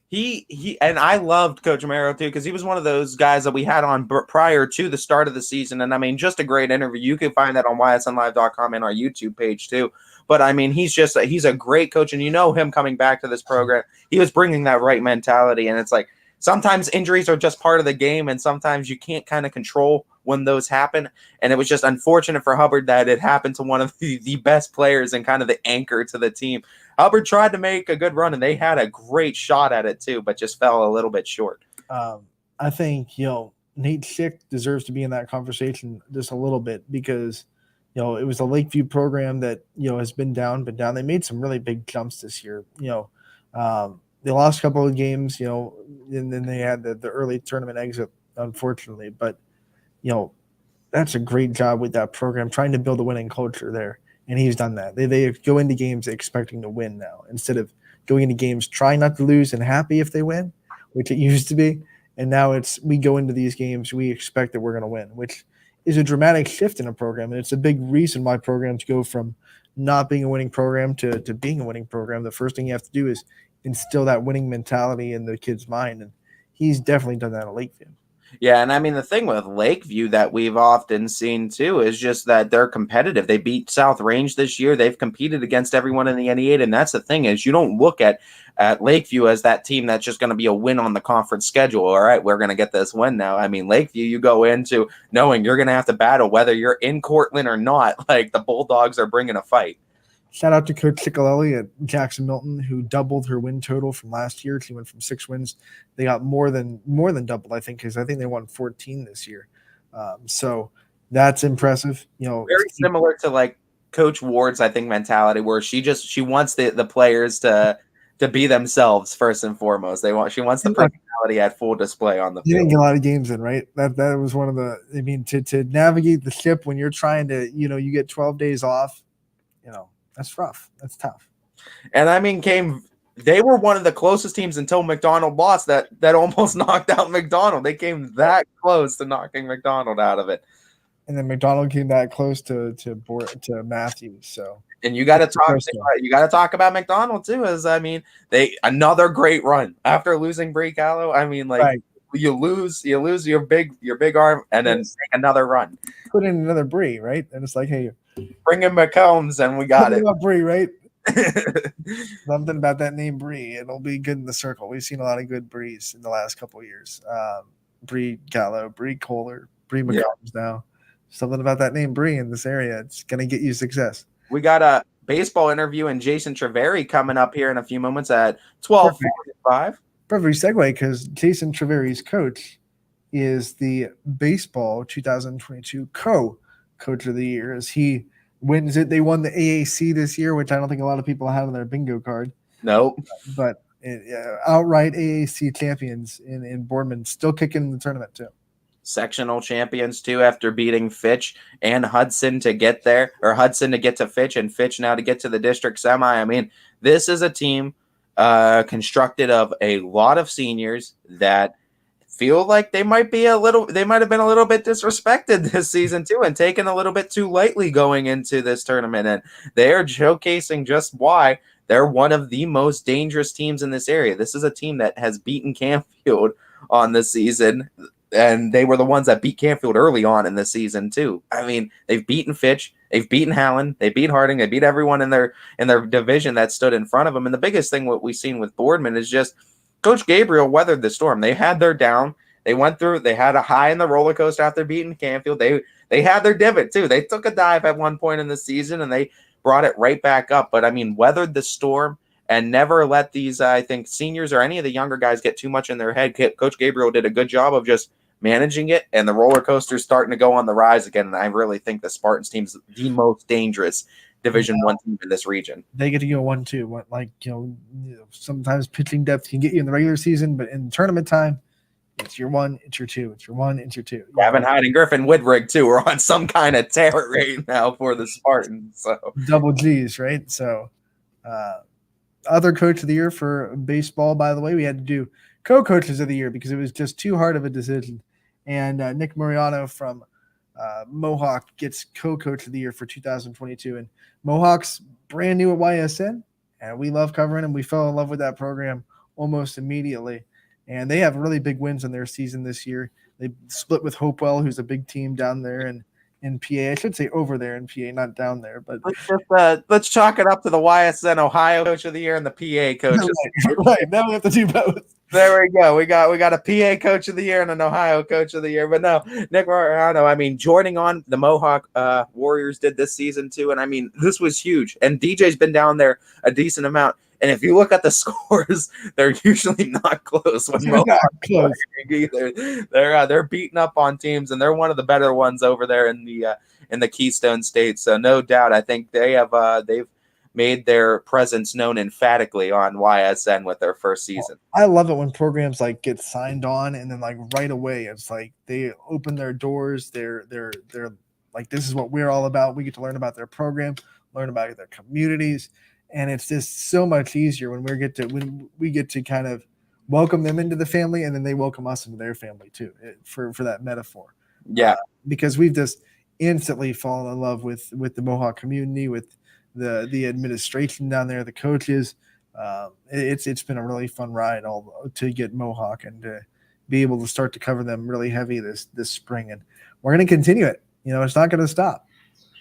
He and I loved Coach Amaro too, because he was one of those guys that we had on prior to the start of the season, and I mean, just a great interview. You can find that on ysnlive.com and our YouTube page too. But I mean, he's a great coach, and him coming back to this program, he was bringing that right mentality, and it's like sometimes injuries are just part of the game, and sometimes you can't kind of control when those happen. And it was just unfortunate for Hubbard that it happened to one of the best players and kind of the anchor to the team. Hubbard tried to make a good run, and they had a great shot at it too, but just fell a little bit short. I think, Nate Schick deserves to be in that conversation just a little bit because, it was a Lakeview program that, has been down. They made some really big jumps this year. They lost a couple of games, and then they had the early tournament exit, unfortunately. But, that's a great job with that program, trying to build a winning culture there. And he's done that. They go into games expecting to win now, instead of going into games trying not to lose and happy if they win, which it used to be. And now we go into these games, we expect that we're going to win, which is a dramatic shift in a program. And it's a big reason why programs go from not being a winning program to being a winning program. The first thing you have to do is instill that winning mentality in the kid's mind. And he's definitely done that at Lakeview. Yeah, and I mean the thing with Lakeview that we've often seen too is just that they're competitive. They beat South Range this year. They've competed against everyone in the NE8, and that's the thing is you don't look at Lakeview as that team that's just going to be a win on the conference schedule. All right, we're going to get this win now. I mean, Lakeview, you go into knowing you're going to have to battle whether you're in Cortland or not. Like the Bulldogs are bringing a fight. Shout out to Coach Ciccolelli at Jackson Milton, who doubled her win total from last year. She went from 6 wins. They got more than doubled, I think, because I think they won 14 this year. So that's impressive. Very similar to like Coach Ward's, I think, mentality, where she wants the players to be themselves first and foremost. She wants the personality at full display on the field. You didn't get a lot of games in, right? That was one of the. I mean, to navigate the ship when you're trying to, you get 12 days off. That's rough. That's tough. And I mean, they were one of the closest teams until McDonald lost that almost knocked out McDonald. They came that close to knocking McDonald out of it. And then McDonald came that close to Matthews. So and you got to talk about McDonald too. As I mean, another great run after losing Bree Callow. I mean, like right. you lose your big arm and then take another run. Put in another Bree, right? And it's like, hey, bring in McCombs and we got it. Bree, right? Something about that name Bree. It'll be good in the circle. We've seen a lot of good Brees in the last couple of years. Bree Gallo, Bree Kohler, Bree McCombs now. Something about that name Bree in this area. It's going to get you success. We got a baseball interview and Jason Trevery coming up here in a few moments at 12:45. Perfect segue because Jason Trevery's coach is the baseball 2022 coach of the year as he wins it. They won the AAC this year, which I don't think a lot of people have on their bingo card. Nope. But outright AAC champions in Boardman, still kicking in the tournament too. Sectional champions too after beating Fitch and Hudson to get there, or Hudson to get to Fitch and Fitch now to get to the district semi. I mean, this is a team constructed of a lot of seniors that feel like they might have been a little bit disrespected this season too and taken a little bit too lightly going into this tournament. And they are showcasing just why they're one of the most dangerous teams in this area. This is a team that has beaten Canfield on the season, and they were the ones that beat Canfield early on in the season too. I mean, they've beaten Fitch, they've beaten Howland, they beat Harding, they beat everyone in their division that stood in front of them. And the biggest thing what we've seen with Boardman is just Coach Gabriel weathered the storm. They had their down. They went through. They had a high in the roller coaster after beating Canfield. They had their divot too. They took a dive at one point in the season and they brought it right back up. But I mean, weathered the storm and never let these, I think, seniors or any of the younger guys get too much in their head. Coach Gabriel did a good job of just managing it, and the roller coaster's starting to go on the rise again. And I really think the Spartans team's the most dangerous Division I team in this region. They get to go 1-2. Like, sometimes pitching depth can get you in the regular season, but in tournament time, it's your 1, it's your 2. It's your 1, it's your 2. Gavin Hyde and Griffin Woodrig, too, are on some kind of tear right now for the Spartans. So double G's, right? So other coach of the year for baseball, by the way, we had to do co-coaches of the year because it was just too hard of a decision. And Nick Mariano from Mohawk gets co-coach of the year for 2022. And Mohawk's brand new at YSN, and we love covering them. We fell in love with that program almost immediately. And they have really big wins in their season this year. They split with Hopewell, who's a big team down there in PA. I should say over there in PA, not down there. But let's chalk it up to the YSN Ohio Coach of the Year and the PA Coach. Right. Now we have to do both. There we go. We got a PA Coach of the Year and an Ohio Coach of the Year. But no, Nick Mariano, I mean, joining on the Mohawk Warriors did this season too. And I mean, this was huge. And DJ's been down there a decent amount. And if you look at the scores, they're usually not close when Mohawk either. They're beating up on teams, and they're one of the better ones over there in the Keystone State. So no doubt, I think they've made their presence known emphatically on YSN with their first season. I love it when programs like get signed on and then like right away it's like they open their doors. They're like, this is what we're all about. We get to learn about their program, learn about their communities. And it's just so much easier when we get to kind of welcome them into the family, and then they welcome us into their family too. For that metaphor, yeah. Because we've just instantly fallen in love with the Mohawk community, with the administration down there, the coaches. It's been a really fun ride to get Mohawk and be able to start to cover them really heavy this spring, and we're going to continue it. It's not going to stop.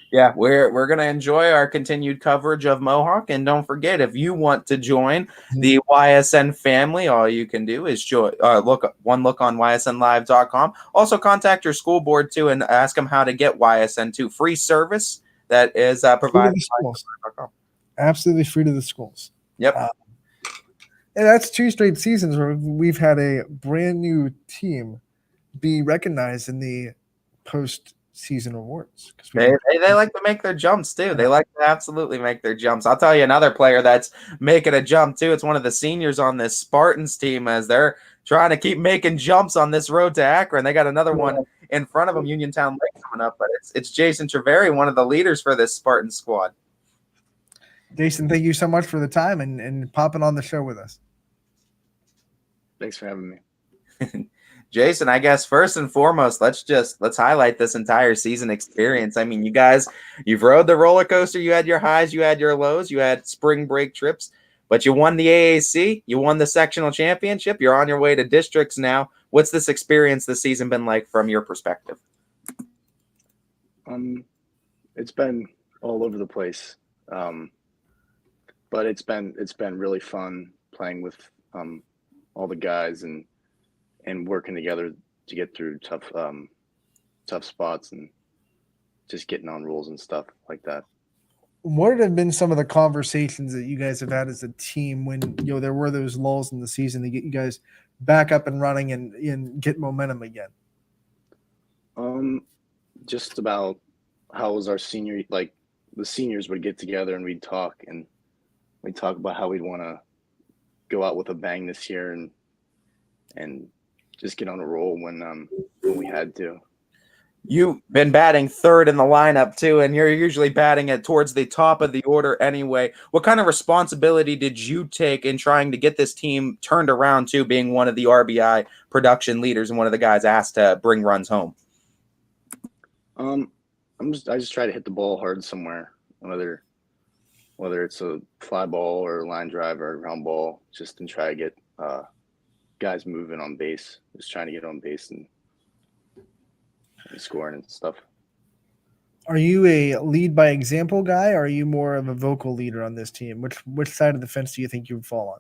Yeah, we're gonna enjoy our continued coverage of Mohawk, and don't forget, if you want to join the YSN family, all you can do is look on ysnlive.com. Also, contact your school board too, and ask them how to get YSN2 free service that is provided by schools. Absolutely free to the schools. Yep. And that's 2 straight seasons where we've had a brand new team be recognized in the post-season awards. They like to make their jumps too. They like to absolutely make their jumps. I'll tell you another player that's making a jump too. It's one of the seniors on this Spartans team, as they're trying to keep making jumps on this road to Akron. They got another one in front of them, Uniontown Lake, coming up, but it's Jason Trevery, one of the leaders for this Spartan squad. Jason, thank you so much for the time and popping on the show with us. Thanks for having me. Jason, I guess first and foremost, let's highlight this entire season experience. I mean, you guys, you've rode the roller coaster. You had your highs, you had your lows, you had spring break trips, but you won the AAC, you won the sectional championship. You're on your way to districts now. What's this experience this season been like from your perspective? It's been all over the place, but it's been really fun playing with all the guys and working together to get through tough spots and just getting on rules and stuff like that. What have been some of the conversations that you guys have had as a team when there were those lulls in the season to get you guys back up and running and get momentum again? Just about how was our senior, like the seniors would get together and we'd talk about how we'd want to go out with a bang this year and just get on a roll when we had to. You've been batting third in the lineup too, and you're usually batting it towards the top of the order anyway. What kind of responsibility did you take in trying to get this team turned around to being one of the RBI production leaders and one of the guys asked to bring runs home? I just try to hit the ball hard somewhere, whether it's a fly ball or a line drive or a ground ball, just to try to get guys moving on base, just trying to get on base and scoring and stuff. Are you a lead by example guy, or are you more of a vocal leader on this team? Which side of the fence do you think you would fall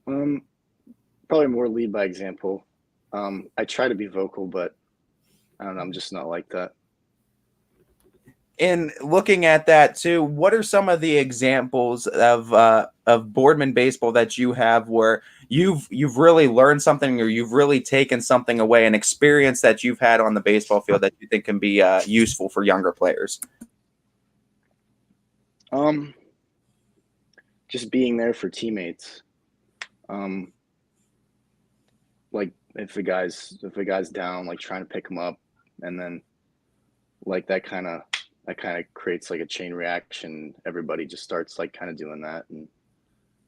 on? Probably more lead by example. I try to be vocal, but I don't know, I'm just not like that. In looking at that too, what are some of the examples of Boardman baseball that you have where you've really learned something, or you've really taken something away, an experience that you've had on the baseball field that you think can be useful for younger players? Just being there for teammates. Like if a guy's down, like trying to pick him up, and then like that kind of creates like a chain reaction. Everybody just starts like kind of doing that, and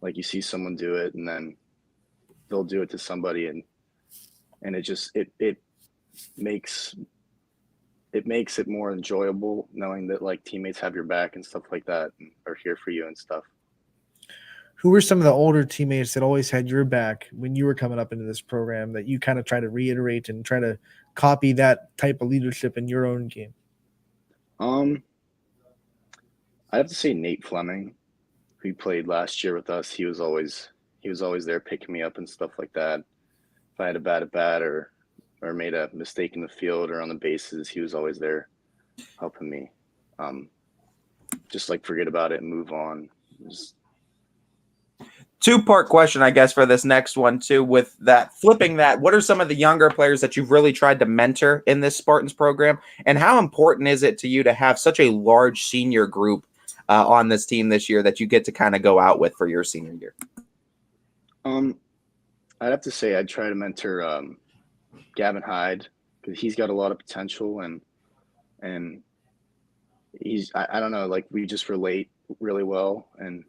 like you see someone do it, and then they'll do it to somebody, and it makes it more enjoyable knowing that like teammates have your back and stuff like that and are here for you and stuff. Who were some of the older teammates that always had your back when you were coming up into this program that you kind of try to reiterate and try to copy that type of leadership in your own game? I have to say Nate Fleming, who played last year with us. He was always there picking me up and stuff like that. If I had a bad bat or made a mistake in the field or on the bases, he was always there helping me. Just like forget about it and move on. Two-part question, I guess, for this next one too. With that, flipping that, what are some of the younger players that you've really tried to mentor in this Spartans program, and how important is it to you to have such a large senior group on this team this year that you get to kind of go out with for your senior year? I'd have to say I'd try to mentor Gavin Hyde, because he's got a lot of potential, and he's I don't know, like we just relate really well, and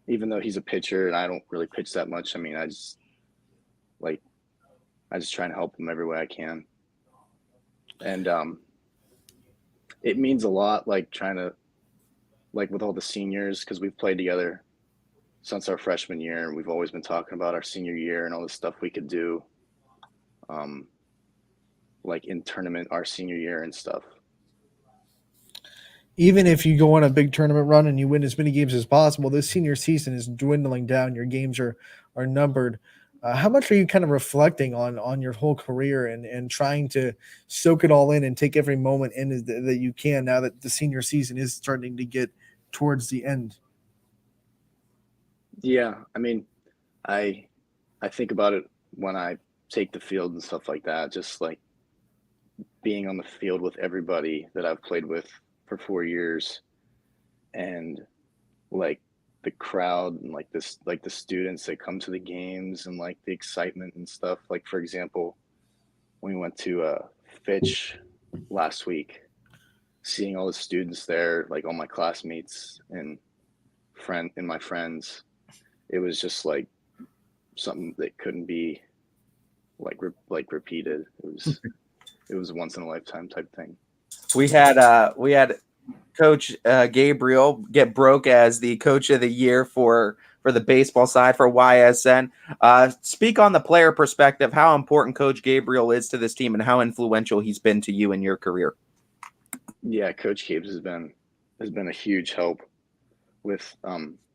even though he's a pitcher and I don't really pitch that much, I mean, I just try and help him every way I can. And it means a lot, like trying to, like with all the seniors, because we've played together since our freshman year, and we've always been talking about our senior year and all the stuff we could do like in tournament our senior year and stuff. Even if you go on a big tournament run and you win as many games as possible, this senior season is dwindling down. Your games are numbered. How much are you kind of reflecting on your whole career and trying to soak it all in and take every moment in that you can now that the senior season is starting to get towards the end? Yeah, I mean, I think about it when I take the field and stuff like that, just like being on the field with everybody that I've played with for 4 years, and like the crowd and like the students that come to the games and like the excitement and stuff. Like for example, when we went to Fitch last week, seeing all the students there, like all my classmates and my friends, it was just like something that couldn't be like repeated. It was a once in a lifetime type thing. We had Coach Gabriel get broke as the coach of the year for the baseball side for YSN. Speak on the player perspective, how important Coach Gabriel is to this team and how influential he's been to you in your career. Yeah, Coach Gabes has been a huge help with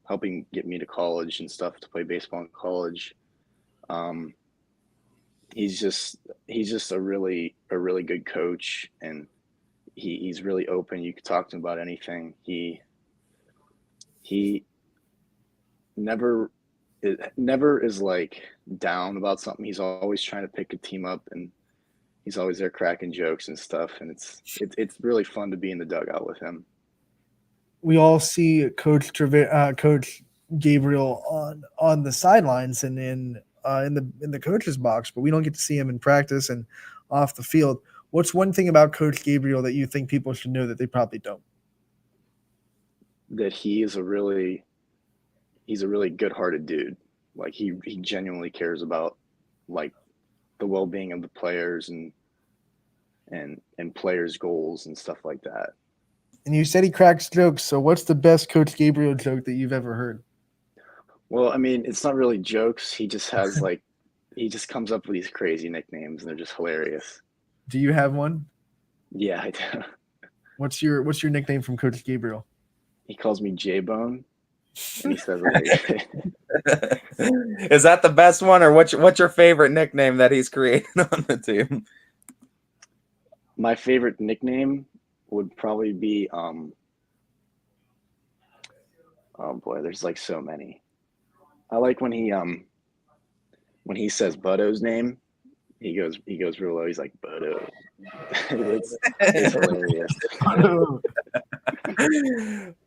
helping get me to college and stuff, to play baseball in college. He's just a really good coach, and he's really open. You could talk to him about anything. He never is like down about something. He's always trying to pick a team up, and he's always there cracking jokes and stuff. And it's really fun to be in the dugout with him. We all see Coach Gabriel on the sidelines and in the coach's box, but we don't get to see him in practice and off the field. What's one thing about Coach Gabriel that you think people should know that they probably don't? That he's a really good-hearted dude. Like he genuinely cares about like the well-being of the players and players' goals and stuff like that. And you said he cracks jokes. So what's the best Coach Gabriel joke that you've ever heard? Well, I mean, it's not really jokes. He just has like, he just comes up with these crazy nicknames, and they're just hilarious. Do you have one? Yeah, I do. What's your nickname from Coach Gabriel? He calls me J-Bone, and he says like, is that the best one, or what's your favorite nickname that he's created on the team? My favorite nickname would probably be oh boy, there's like so many. I like when he says Butto's name, he goes real low. He's like, Butto. it's hilarious.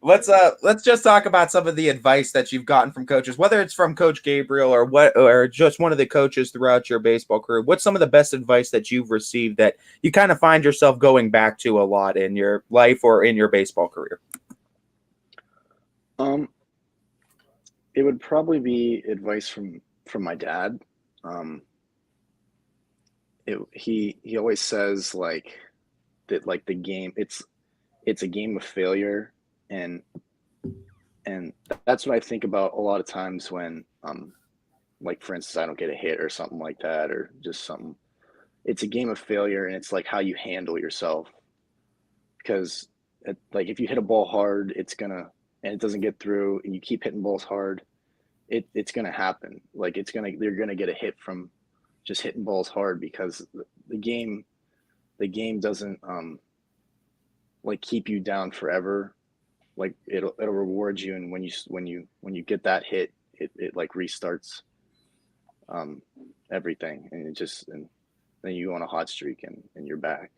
Let's just talk about some of the advice that you've gotten from coaches, whether it's from Coach Gabriel or just one of the coaches throughout your baseball career. What's some of the best advice that you've received that you kind of find yourself going back to a lot in your life or in your baseball career? It would probably be advice from my dad. He always says like that, like the game, it's a game of failure, and that's what I think about a lot of times when like for instance I don't get a hit or something like that, or just something. It's a game of failure, and it's like how you handle yourself, because like if you hit a ball hard, and it doesn't get through, and you keep hitting balls hard, it's gonna happen. Like you're gonna get a hit from just hitting balls hard, because the game doesn't like keep you down forever. Like it'll reward you, and when you get that hit, it like restarts everything, and then you go on a hot streak, and you're back.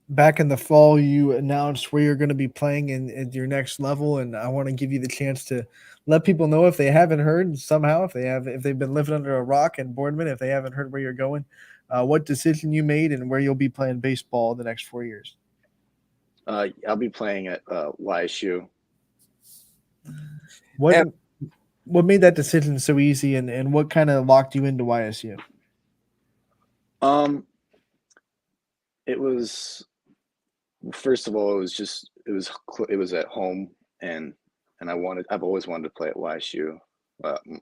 Back in the fall, you announced where you're going to be playing in your next level, and I want to give you the chance to let people know, if they haven't heard somehow, if they've been living under a rock in Boardman, if they haven't heard where you're going, what decision you made and where you'll be playing baseball the next 4 years. I'll be playing at YSU. What made that decision so easy, and what kind of locked you into YSU? It was, first of all, it was at home, and I've always wanted to play at YSU.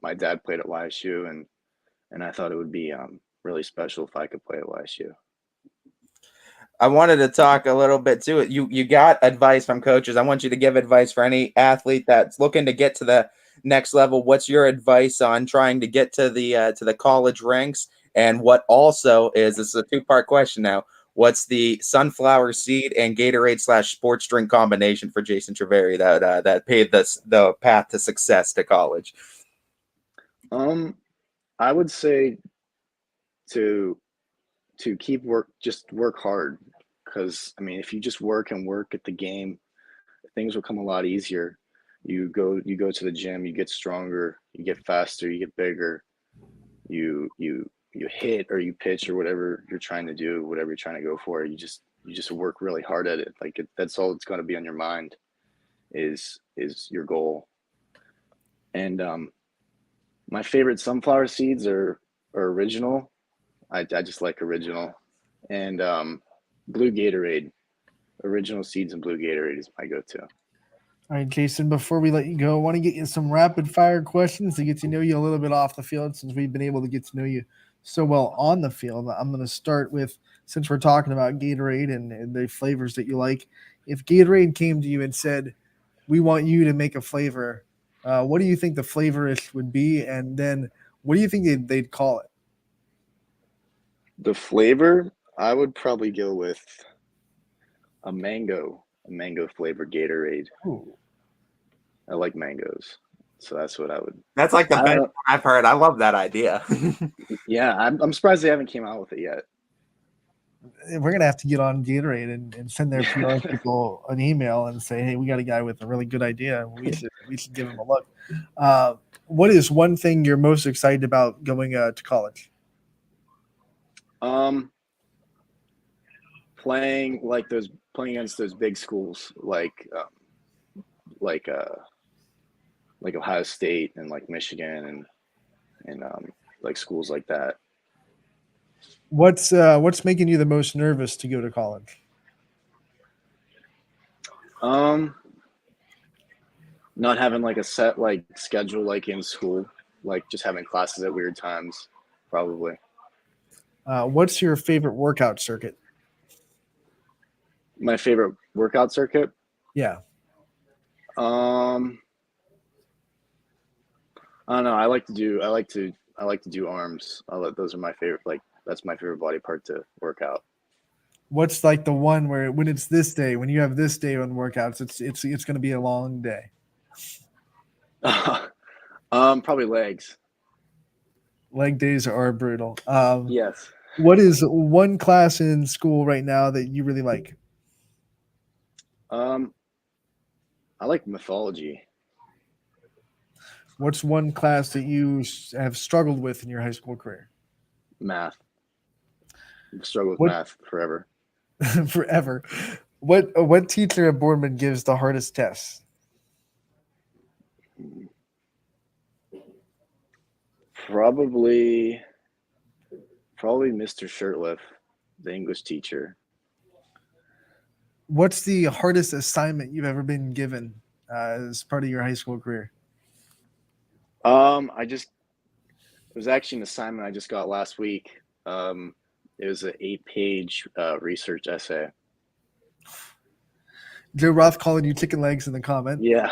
My dad played at YSU, and I thought it would be really special if I could play at YSU. I wanted to talk a little bit too. You got advice from coaches. I want you to give advice for any athlete that's looking to get to the next level. What's your advice on trying to get to the college ranks? And what also is, this is a two-part question now, what's the sunflower seed and Gatorade / sports drink combination for Jason Trevery that paved the path to success to college? I would say to keep just work hard, because I mean, if you just work at the game, things will come a lot easier. You go to the gym, you get stronger, you get faster, you get bigger, you hit or you pitch or whatever you're trying to do, whatever you're trying to go for, you just work really hard at it. Like that's all that's going to be on your mind is your goal. And my favorite sunflower seeds are original. I just like original, and blue Gatorade. Original seeds and blue Gatorade is my go-to. All right, Jason, before we let you go, I want to get you some rapid fire questions to get to know you a little bit off the field, since we've been able to get to know you so well on the field. I'm going to start with, since we're talking about Gatorade and the flavors that you like, if Gatorade came to you and said, we want you to make a flavor, what do you think the flavorish would be? And then what do you think they'd call it? The flavor, I would probably go with a mango flavored Gatorade. Ooh. I like mangoes, so that's what I would. That's like the best one I've heard. I love that idea. Yeah, I'm surprised they haven't came out with it yet. We're going to have to get on Gatorade and send their PR people an email and say, hey, we got a guy with a really good idea. We should give him a look. What is one thing you're most excited about going to college? Playing against those big schools like Ohio State and like Michigan and like schools like that. What's making you the most nervous to go to college? Not having like a set like schedule like in school, like just having classes at weird times, probably. What's your favorite workout circuit? My favorite workout circuit? Yeah. I don't know. I like to do arms. Those are my favorite. Like that's my favorite body part to work out. What's like the one where when it's this day, when you have this day on workouts, it's going to be a long day? Probably legs. Leg days are brutal. Yes. What is one class in school right now that you really like? I like mythology. What's one class that you have struggled with in your high school career? Math. I've struggled with math forever. Forever. What teacher at Boardman gives the hardest tests? Probably Mr. Shirtliff, the English teacher. What's the hardest assignment you've ever been given as part of your high school career? It was actually an assignment I just got last week. It was an 8-page research essay. Joe Roth calling you chicken legs in the comment. Yeah.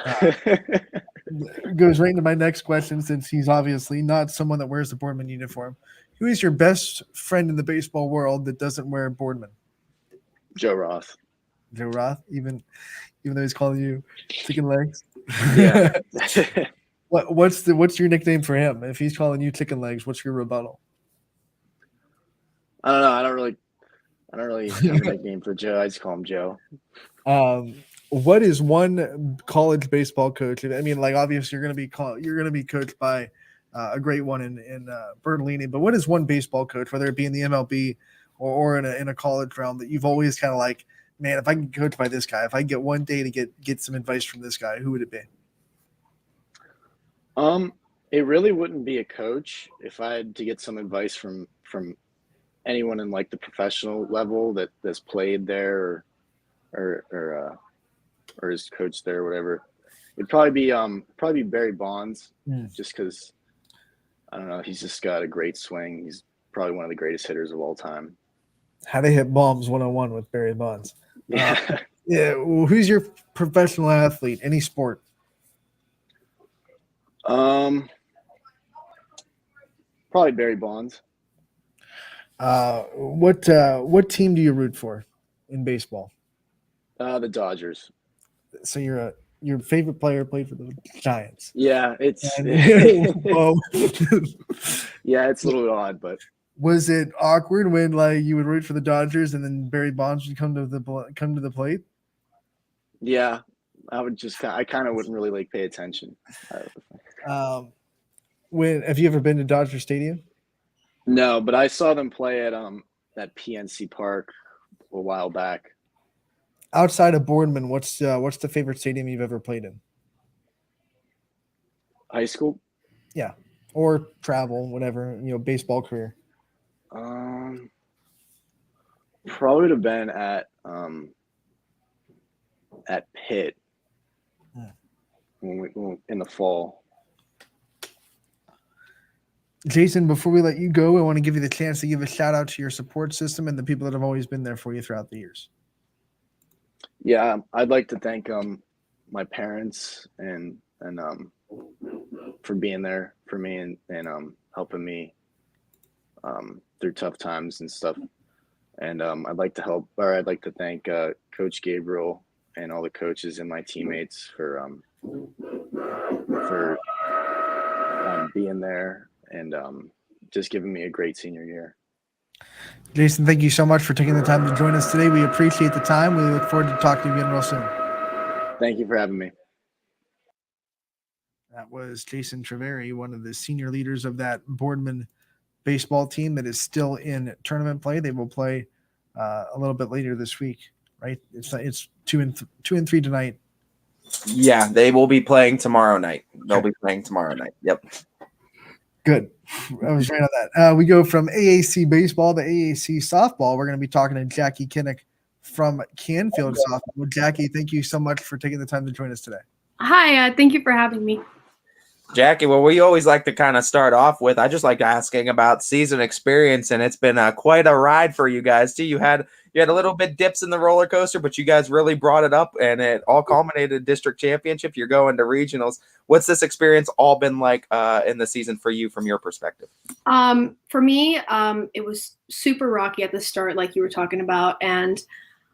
Goes right into my next question, since he's obviously not someone that wears the Boardman uniform. Who is your best friend in the baseball world that doesn't wear Boardman? Joe Roth. Joe Roth, even though he's calling you chicken legs. Yeah. What's your nickname for him? If he's calling you chicken legs, what's your rebuttal? I don't know. I don't really have a nickname for Joe. I just call him Joe. What is one college baseball coach? I mean, like obviously you're going to be coached by a great one in Bertolini, but what is one baseball coach, whether it be in the MLB or in a college realm, that you've always kind of like, man, if I can coach by this guy, if I get one day to get some advice from this guy, who would it be? It really wouldn't be a coach. If I had to get some advice from anyone in like the professional level that's played there or is coached there or whatever, it'd probably be Barry Bonds, just because I don't know, he's just got a great swing. probably one of the greatest hitters of all time. How to hit bombs 101 with Barry Bonds. Yeah. Yeah. Well, who's your professional athlete? Any sport? Probably Barry Bonds. What team do you root for in baseball? The Dodgers. So your favorite player played for the Giants. Yeah, it's Whoa. yeah, it's a little bit odd, but Was it awkward when like you would root for the Dodgers and then Barry Bonds would come to the plate? yeah, I kind of wouldn't really like pay attention. Have you ever been to Dodger Stadium? No, but I saw them play at that PNC Park a while back. Outside of Boardman, what's the favorite stadium you've ever played in? High school? Yeah, or travel, whatever, baseball career. Probably would have been at Pitt when in the fall. Jason, before we let you go, I want to give you the chance to give a shout out to your support system and the people that have always been there for you throughout the years. Yeah, I'd like to thank my parents and for being there for me and helping me through tough times and stuff. And I'd like to thank Coach Gabriel and all the coaches and my teammates for being there and just giving me a great senior year. Jason, thank you so much for taking the time to join us today. We appreciate the time. We look forward to talking to you again real soon. Thank you for having me. That was Jason Trevery, one of the senior leaders of that Boardman baseball team that is still in tournament play. They will play a little bit later this week, right? It's 2 and 3 tonight. Yeah, they will be playing tomorrow night. They'll be playing tomorrow night. Yep. Good. I was right on that. We go from AAC baseball to AAC softball. We're going to be talking to Jackie Kinnick from Canfield softball. Jackie, thank you so much for taking the time to join us today. Hi, thank you for having me. Jackie, well, we always like to kind of start off with, I just like asking about season experience, and it's been quite a ride for you guys too. You had a little bit dips in the roller coaster, but you guys really brought it up, and it all culminated in district championship. You're going to regionals. What's this experience all been like in the season for you from your perspective? For me, it was super rocky at the start, like you were talking about, and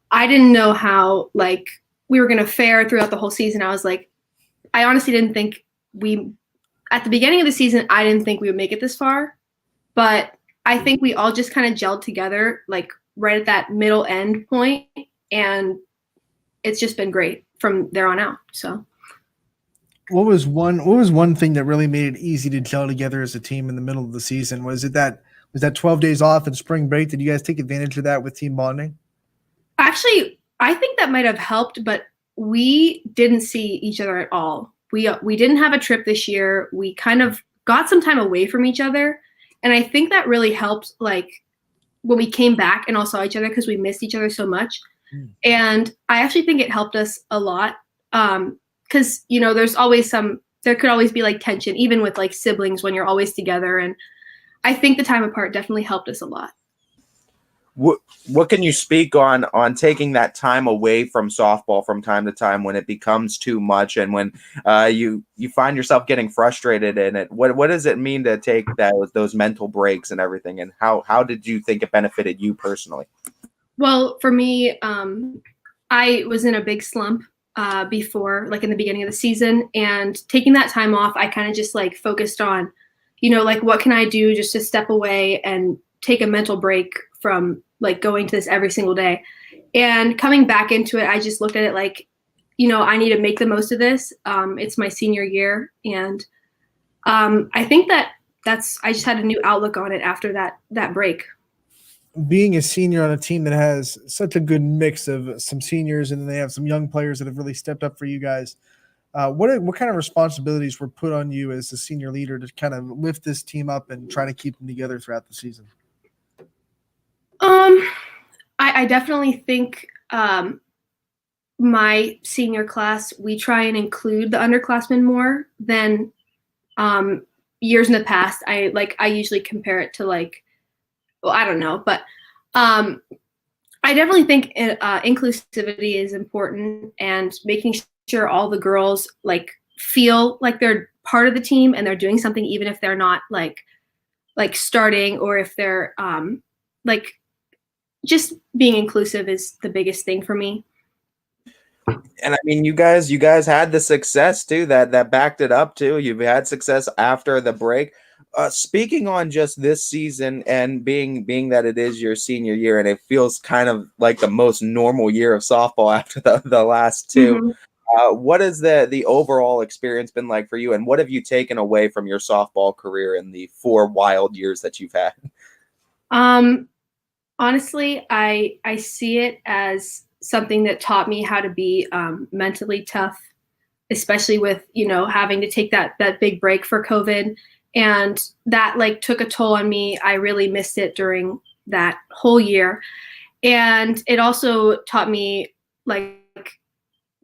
I didn't know how like we were going to fare throughout the whole season. I honestly didn't think at the beginning of the season, I didn't think we would make it this far, but I think we all just kind of gelled together, like right at that middle end point, and it's just been great from there on out. So, what was one thing that really made it easy to gel together as a team in the middle of the season? Was that 12 days off and spring break? Did you guys take advantage of that with team bonding? Actually, I think that might have helped, but we didn't see each other at all. We didn't have a trip this year. We kind of got some time away from each other. And I think that really helped, like, when we came back and all saw each other because we missed each other so much. And I actually think it helped us a lot because, there could always be, like, tension, even with, like, siblings when you're always together. And I think the time apart definitely helped us a lot. What can you speak on taking that time away from softball from time to time when it becomes too much and when you find yourself getting frustrated in it? What does it mean to take those mental breaks and everything? And how did you think it benefited you personally? Well, for me, I was in a big slump before, like in the beginning of the season, and taking that time off, I kind of just like focused on, like what can I do just to step away and take a mental break from like going to this every single day. And coming back into it, I just looked at it like, I need to make the most of this. It's my senior year. And I think I just had a new outlook on it after that break. Being a senior on a team that has such a good mix of some seniors and then they have some young players that have really stepped up for you guys, what kind of responsibilities were put on you as the senior leader to kind of lift this team up and try to keep them together throughout the season? I definitely think my senior class, we try and include the underclassmen more than years in the past. I usually compare it to like I don't know, but I definitely think inclusivity is important, and making sure all the girls like feel like they're part of the team and they're doing something, even if they're not like starting, or if they're like just being inclusive is the biggest thing for me. And I mean, you guys had the success too that backed it up too. You've had success after the break. Speaking on just this season, and being that it is your senior year, and it feels kind of like the most normal year of softball after the last two. Mm-hmm. What has the overall experience been like for you, and what have you taken away from your softball career in the 4 wild years that you've had? Honestly, I see it as something that taught me how to be mentally tough, especially with, having to take that big break for COVID. And that like took a toll on me. I really missed it during that whole year. And it also taught me like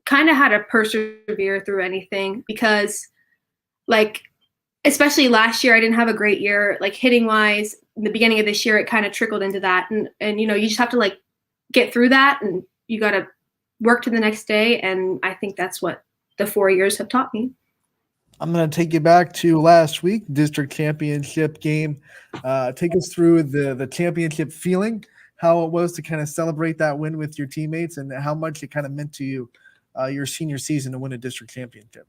kind of how to persevere through anything, because like, especially last year, I didn't have a great year, like hitting wise. In the beginning of this year, it kind of trickled into that. And you just have to like get through that, and you got to work to the next day. And I think that's what the 4 years have taught me. I'm going to take you back to last week, district championship game. Take us through the championship feeling, how it was to kind of celebrate that win with your teammates, and how much it kind of meant to you your senior season to win a district championship.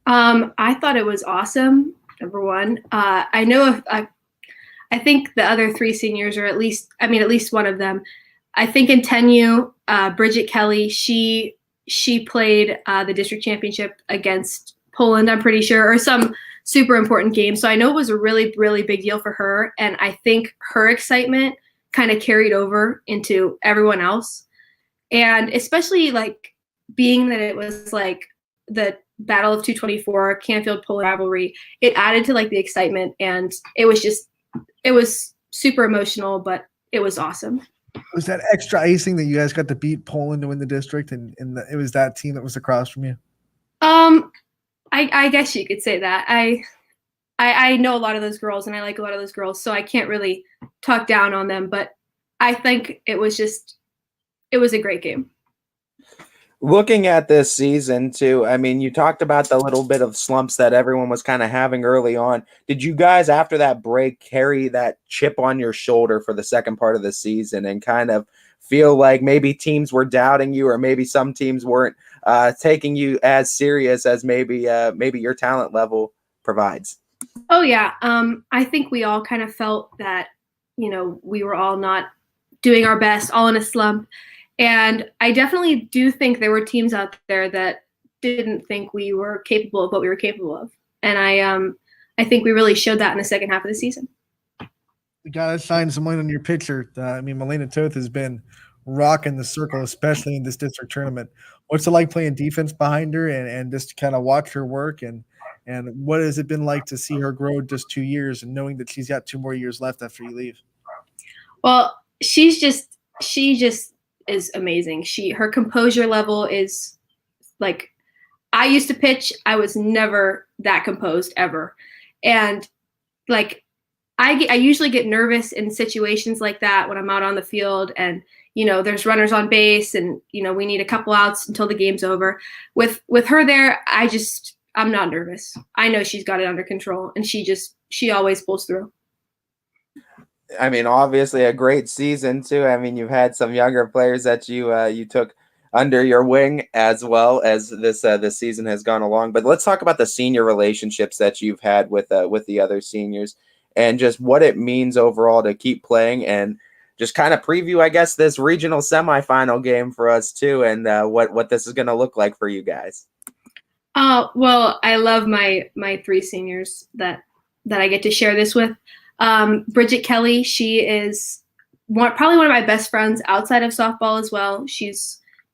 I thought it was awesome. Number one, I know I think the other 3 seniors, or at least one of them. I think in 10U, Bridget Kelly, she played the district championship against Poland, I'm pretty sure, or some super important game. So I know it was a really, really big deal for her. And I think her excitement kind of carried over into everyone else. And especially like being that it was like the Battle of 224, Canfield Poland rivalry, it added to like the excitement. And it was super emotional, but it was awesome. Was that extra icing that you guys got to beat Poland to win the district, and it was that team that was across from you? I guess you could say that. I know a lot of those girls, and I like a lot of those girls, so I can't really talk down on them, but I think it was a great game. Looking at this season too, I mean, you talked about the little bit of slumps that everyone was kind of having early on. Did you guys, after that break, carry that chip on your shoulder for the second part of the season and kind of feel like maybe teams were doubting you, or maybe some teams weren't taking you as serious as maybe your talent level provides? Oh yeah. I think we all kind of felt that, we were all not doing our best, all in a slump. And I definitely do think there were teams out there that didn't think we were capable of what we were capable of. And I think we really showed that in the second half of the season. You got to shine some light on your pitcher. Melena Toth has been rocking the circle, especially in this district tournament. What's it like playing defense behind her and just kind of watch her work? And what has it been like to see her grow just 2 years and knowing that she's got 2 more years left after you leave? Well, she just is amazing. Her composure level is like, I used to pitch, I was never that composed ever. And like, I usually get nervous in situations like that when I'm out on the field and, there's runners on base and, we need a couple outs until the game's over. With her there, I'm not nervous. I know she's got it under control, and she always pulls through. I mean, obviously a great season too. I mean, you've had some younger players that you took under your wing as well as this season has gone along. But let's talk about the senior relationships that you've had with the other seniors, and just what it means overall to keep playing, and just kind of preview, I guess, this regional semifinal game for us too, and what this is going to look like for you guys. Well, I love my 3 seniors that I get to share this with. Bridget Kelly, she is probably one of my best friends outside of softball as well.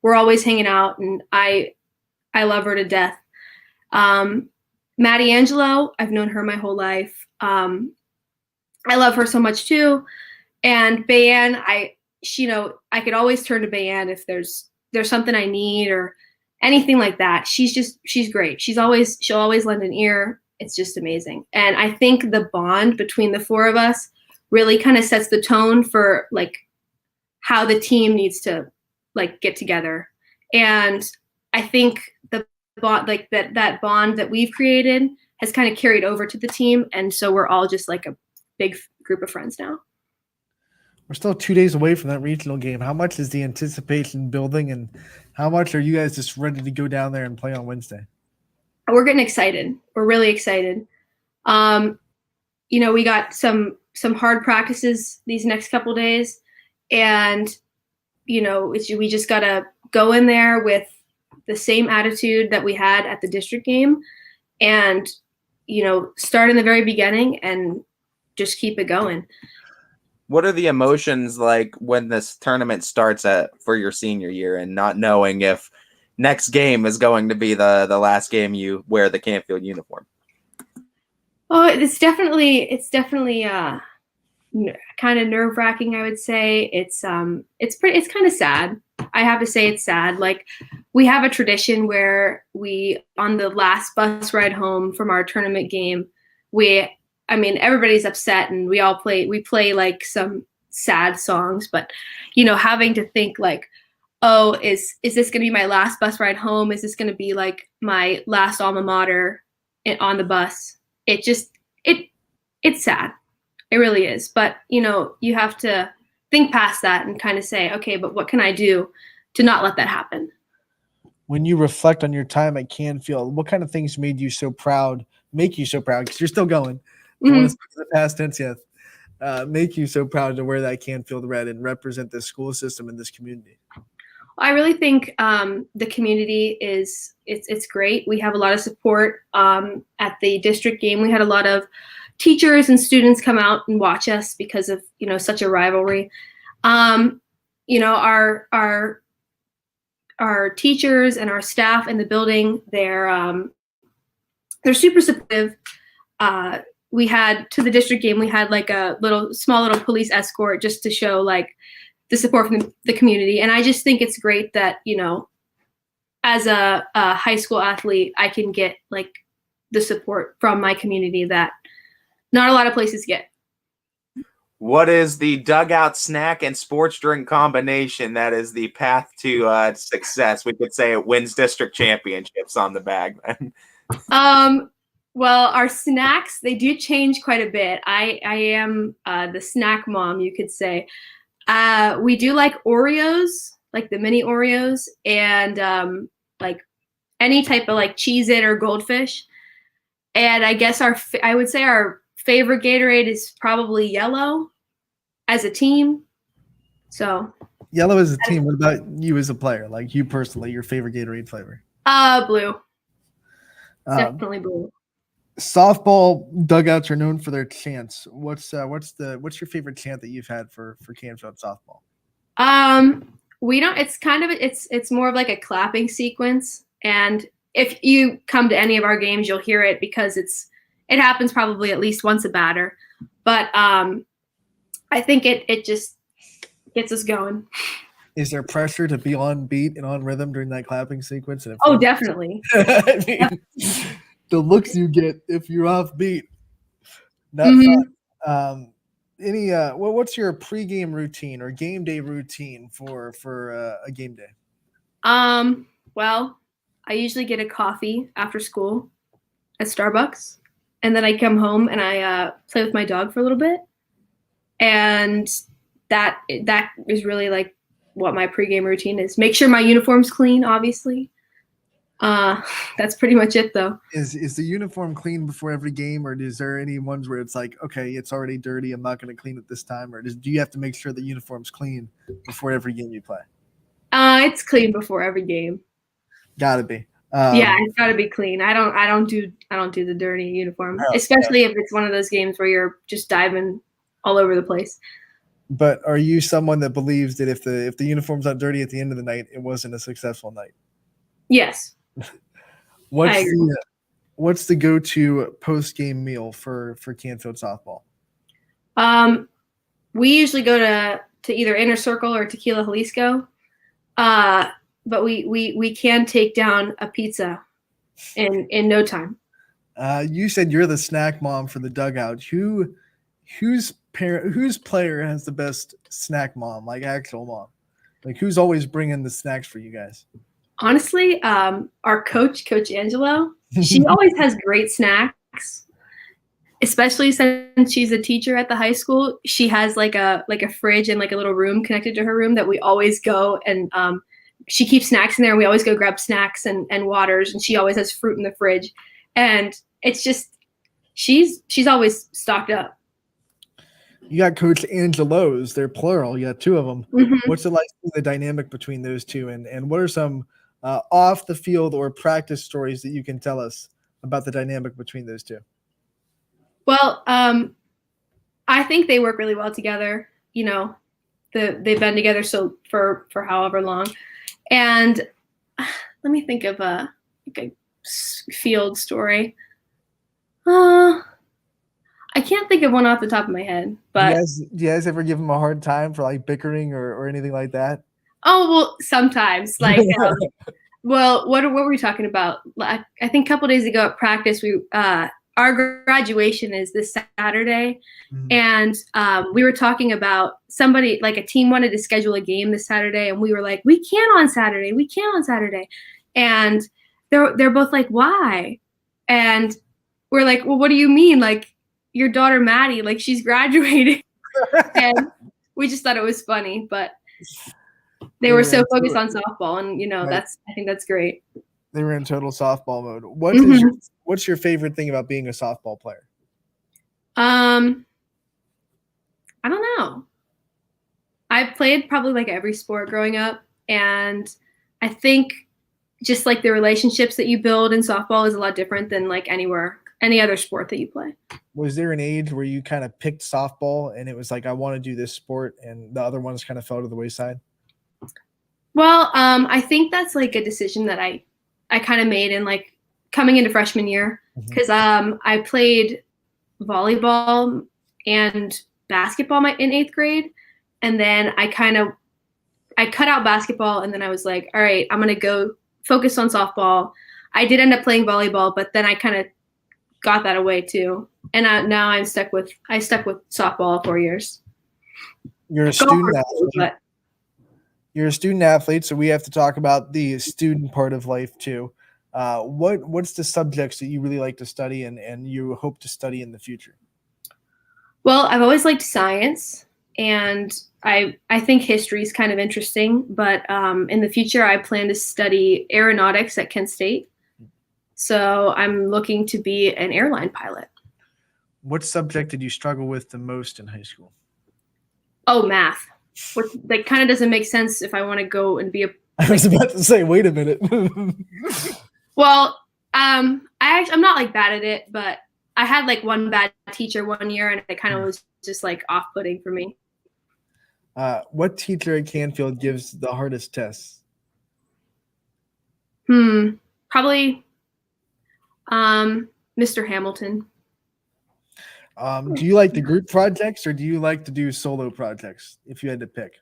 We're always hanging out, and I love her to death. Maddie Angelo, I've known her my whole life. I love her so much too. And Bayan, I could always turn to Bayan if there's something I need or anything like that. She's great. She'll always lend an ear. It's just amazing. And I think the bond between the 4 of us really kind of sets the tone for like how the team needs to like get together. And I think the bond, like that bond that we've created has kind of carried over to the team. And so we're all just like a big group of friends now. We're still 2 days away from that regional game. How much is the anticipation building, and how much are you guys just ready to go down there and play on Wednesday? We're getting excited. We're really excited. We got some hard practices these next couple days, and we just gotta go in there with the same attitude that we had at the district game, and start in the very beginning and just keep it going. What are the emotions like when this tournament starts for your senior year and not knowing if next game is going to be the last game you wear the Canfield uniform? Oh, it's definitely kind of nerve-wracking, I would say. It's kind of sad. I have to say it's sad. Like, we have a tradition where on the last bus ride home from our tournament game, everybody's upset and we play like some sad songs, but having to think like, oh, is this going to be my last bus ride home? Is this going to be like my last alma mater on the bus? It's sad. It really is. But, you have to think past that and kind of say, okay, but what can I do to not let that happen? When you reflect on your time at Canfield, what kind of things make you so proud, because you're still going. Don't want to speak to the past tense yet. Make you so proud to wear that Canfield red and represent this school system and this community? I really think the community it's great. We have a lot of support at the district game. We had a lot of teachers and students come out and watch us because of such a rivalry. Our teachers and our staff in the building, they're super supportive. We had to the district game, we had like a small little police escort just to show like the support from the community. And I just think it's great that, as a high school athlete, I can get like the support from my community that not a lot of places get. What is the dugout snack and sports drink combination that is the path to success? We could say it wins district championships on the bag. Well, our snacks, they do change quite a bit. I am the snack mom, you could say. We do like Oreos, like the mini Oreos, and like any type of like Cheez-It or Goldfish. And I guess I would say our favorite Gatorade is probably yellow as a team. So yellow as a team. What about you as a player? Like you personally, your favorite Gatorade flavor? Blue. Definitely blue. Softball dugouts are known for their chants. What's your favorite chant that you've had for Canfield softball? It's more of like a clapping sequence, and if you come to any of our games, you'll hear it because it happens probably at least once a batter. But I think it just gets us going. Is there pressure to be on beat and on rhythm during that clapping sequence? Oh, definitely. I mean, the looks you get if you're off beat. Not fun. What's your pregame routine or game day routine for a game day? Well, I usually get a coffee after school at Starbucks, and then I come home and I play with my dog for a little bit, and that is really like what my pregame routine is. Make sure my uniform's clean, obviously. That's pretty much it, though. Is the uniform clean before every game, or is there any ones where it's like, okay, it's already dirty, I'm not going to clean it this time, or do you have to make sure the uniform's clean before every game you play? It's clean before every game. Gotta be. Yeah, it's gotta be clean. I don't do the dirty uniform, especially if it's one of those games where you're just diving all over the place. But are you someone that believes that if the uniform's not dirty at the end of the night, it wasn't a successful night? Yes. What's the go-to post-game meal for Canfield softball? We usually go to either Inner Circle or Tequila Jalisco, but we can take down a pizza in no time. You said you're the snack mom for the dugout. Who's whose player has the best snack mom, like actual mom? Like who's always bringing the snacks for you guys? Honestly, our coach, Coach Angelo, she always has great snacks. Especially since she's a teacher at the high school, she has like a fridge and like a little room connected to her room that we always go, and she keeps snacks in there. And we always go grab snacks and waters, and she always has fruit in the fridge, and it's just she's always stocked up. You got Coach Angelo's, they're plural. You got two of them. Mm-hmm. What's it like, the dynamic between those two, and what are some off the field or practice stories that you can tell us about the dynamic between those two? Well, I think they work really well together. You know, they've been together for however long. And let me think of a field story. I can't think of one off the top of my head. But do you guys ever give them a hard time for like bickering or anything like that? Oh, well, sometimes. Like, well, what were we talking about? I think a couple days ago at practice, our graduation is this Saturday, and we were talking about somebody, like a team wanted to schedule a game this Saturday, and we were like, we can't on Saturday. And they're both like, why? And we're like, well, what do you mean? Like, your daughter Maddie, like, she's graduating. And we just thought it was funny, but they were so focused on softball, and I think that's great. They were in total softball mode. What's your favorite thing about being a softball player? I don't know. I played probably like every sport growing up, and I think just like the relationships that you build in softball is a lot different than like any other sport that you play. Was there an age where you kind of picked softball and it was like, I want to do this sport, and the other ones kind of fell to the wayside? Well, I think that's like a decision that I kind of made in like coming into freshman year, because I played volleyball and basketball in 8th grade, and then I cut out basketball, and then I was like, all right, I'm gonna go focus on softball. I did end up playing volleyball, but then I kind of got that away too, and now I'm stuck with softball all 4 years. You're a student athlete. You're a student athlete, so we have to talk about the student part of life too. What's the subjects that you really like to study and you hope to study in the future? Well, I've always liked science, and I think history is kind of interesting, but in the future I plan to study aeronautics at Kent State. So I'm looking to be an airline pilot. What subject did you struggle with the most in high school? Oh, math. Which that kind of doesn't make sense if I want to go and be a. I was about to say, wait a minute. Well, I'm not like bad at it, but I had like one bad teacher one year, and it kind of was just like off-putting for me. What teacher at Canfield gives the hardest tests? Probably Mr. Hamilton. Do you like the group projects, or do you like to do solo projects if you had to pick?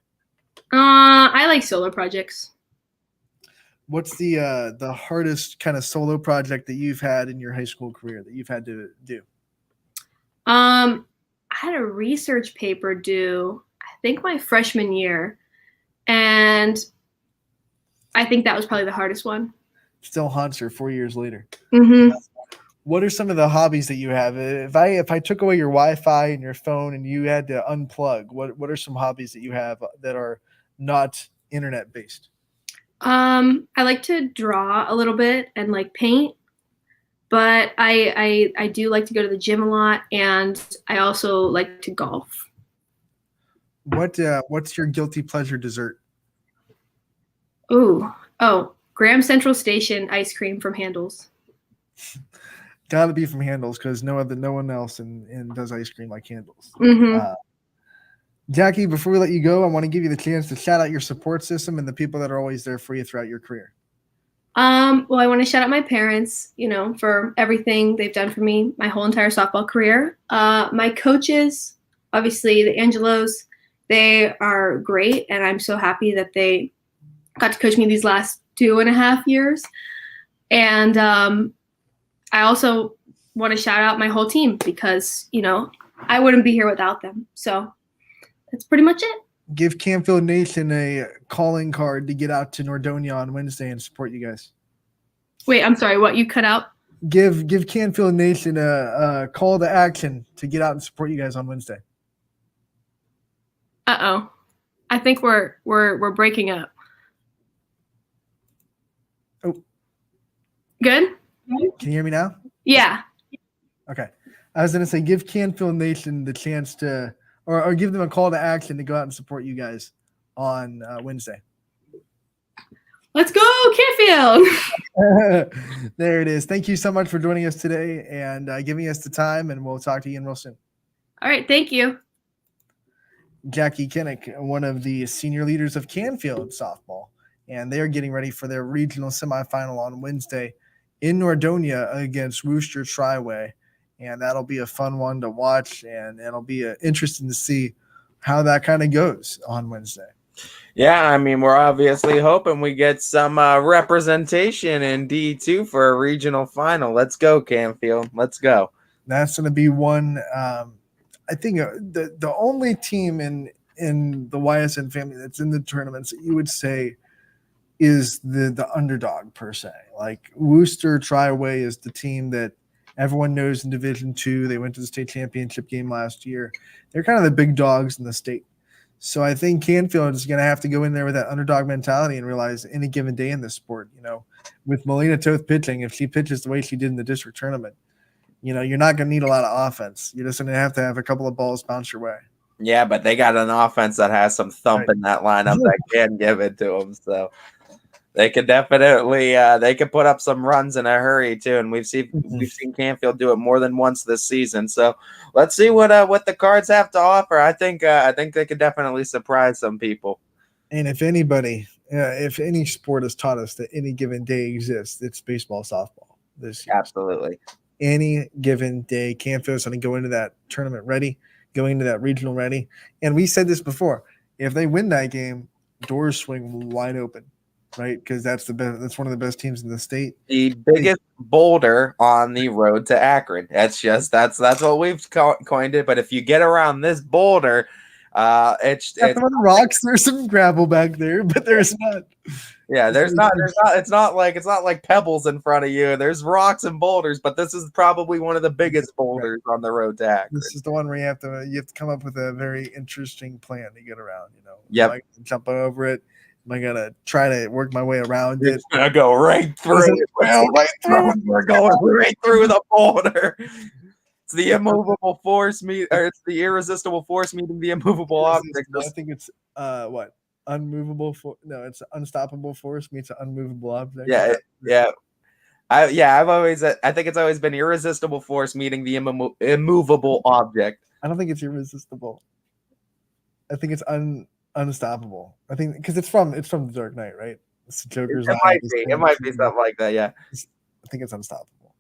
I like solo projects. What's the hardest kind of solo project that you've had in your high school career that you've had to do? I had a research paper due, I think, my freshman year, and I think that was probably the hardest one. Still haunts her 4 years later. Mm-hmm. What are some of the hobbies that you have? If I took away your Wi-Fi and your phone and you had to unplug, what are some hobbies that you have that are not internet based? I like to draw a little bit and like paint, but I do like to go to the gym a lot, and I also like to golf. What's your guilty pleasure dessert? Oh, Graham Central Station ice cream from Handles. Gotta be from Handles, because no one else in does ice cream like Handles. Mm-hmm. Jackie, before we let you go, I want to give you the chance to shout out your support system and the people that are always there for you throughout your career. Well, I want to shout out my parents, for everything they've done for me my whole entire softball career. My coaches, obviously the Angelos, they are great, and I'm so happy that they got to coach me these last 2.5 years. And I also want to shout out my whole team, because, I wouldn't be here without them. So that's pretty much it. Give Canfield Nation a calling card to get out to Nordonia on Wednesday and support you guys. Wait, I'm sorry. What, you cut out? Give Canfield Nation a call to action to get out and support you guys on Wednesday. Uh-oh. I think we're breaking up. Oh. Good? Can you hear me now? Yeah. Okay. I was going to say, give Canfield Nation the chance to, or give them a call to action to go out and support you guys on Wednesday. Let's go, Canfield! There it is. Thank you so much for joining us today and giving us the time, and we'll talk to you real soon. All right, thank you. Jackie Kinnick, one of the senior leaders of Canfield softball, and they're getting ready for their regional semifinal on Wednesday in Nordonia against Worcester Triway, and that'll be a fun one to watch, and it'll be interesting to see how that kind of goes on Wednesday. Yeah, I mean, we're obviously hoping we get some representation in D2 for a regional final. Let's go, Canfield. Let's go. That's going to be one. I think the only team in the YSN family that's in the tournaments that you would say is the underdog per se. Like Worcester Triway is the team that everyone knows in Division II. They went to the state championship game last year. They're kind of the big dogs in the state. So I think Canfield is going to have to go in there with that underdog mentality and realize any given day in this sport, with Melina Toth pitching, if she pitches the way she did in the district tournament, you're not going to need a lot of offense. You're just going to have a couple of balls bounce your way. Yeah, but they got an offense that has some thump in that lineup that can give it to them. So they could definitely they could put up some runs in a hurry too, and we've seen Canfield do it more than once this season. So let's see what the Cards have to offer. I think they could definitely surprise some people. And if anybody, if any sport has taught us that any given day exists, it's baseball, softball this year. Absolutely, any given day, Canfield's going to go into that tournament ready, going into that regional ready. And we said this before: if they win that game, doors swing wide open. Right, because that's one of the best teams in the state. The biggest boulder on the road to Akron. That's what we've coined it. But if you get around this boulder, it's some of the rocks. There's some gravel back there, but there's not. Yeah, there's not. It's not like pebbles in front of you. There's rocks and boulders, but this is probably one of the biggest boulders on the road to Akron. This is the one where you have to come up with a very interesting plan to get around. Yep. Like jump over it. Am I gonna try to work my way around it? It's gonna go right through. We're going right through the boulder. It's the immovable force it's the irresistible force meeting the immovable object. I think it's unmovable it's unstoppable force meets an unmovable object. I think it's always been irresistible force meeting the immovable object. I don't think it's irresistible. I think it's unstoppable. I think because it's from the Dark Knight, right? It's the Joker's. It might be something like that. Yeah, I think it's unstoppable.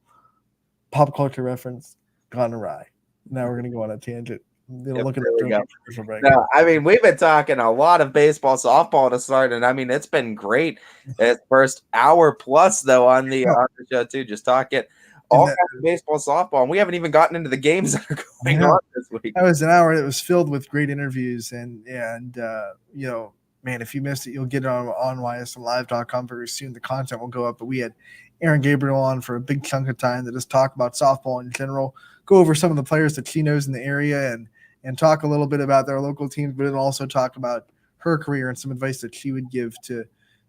Pop culture reference gone awry. Now we're gonna go on a tangent. Look at the commercial break. No, I mean we've been talking a lot of baseball, softball to start, and I mean it's been great. It's first hour plus though on the show too. Just talking all kinds of baseball, softball, and we haven't even gotten into the games that are going on this week. That was an hour that was filled with great interviews, and man, if you missed it, you'll get it on ysnlive.com very soon. The content will go up, but we had Aaron Gabriel on for a big chunk of time to just talk about softball in general, go over some of the players that she knows in the area, and talk a little bit about their local teams, but then also talk about her career and some advice that she would give to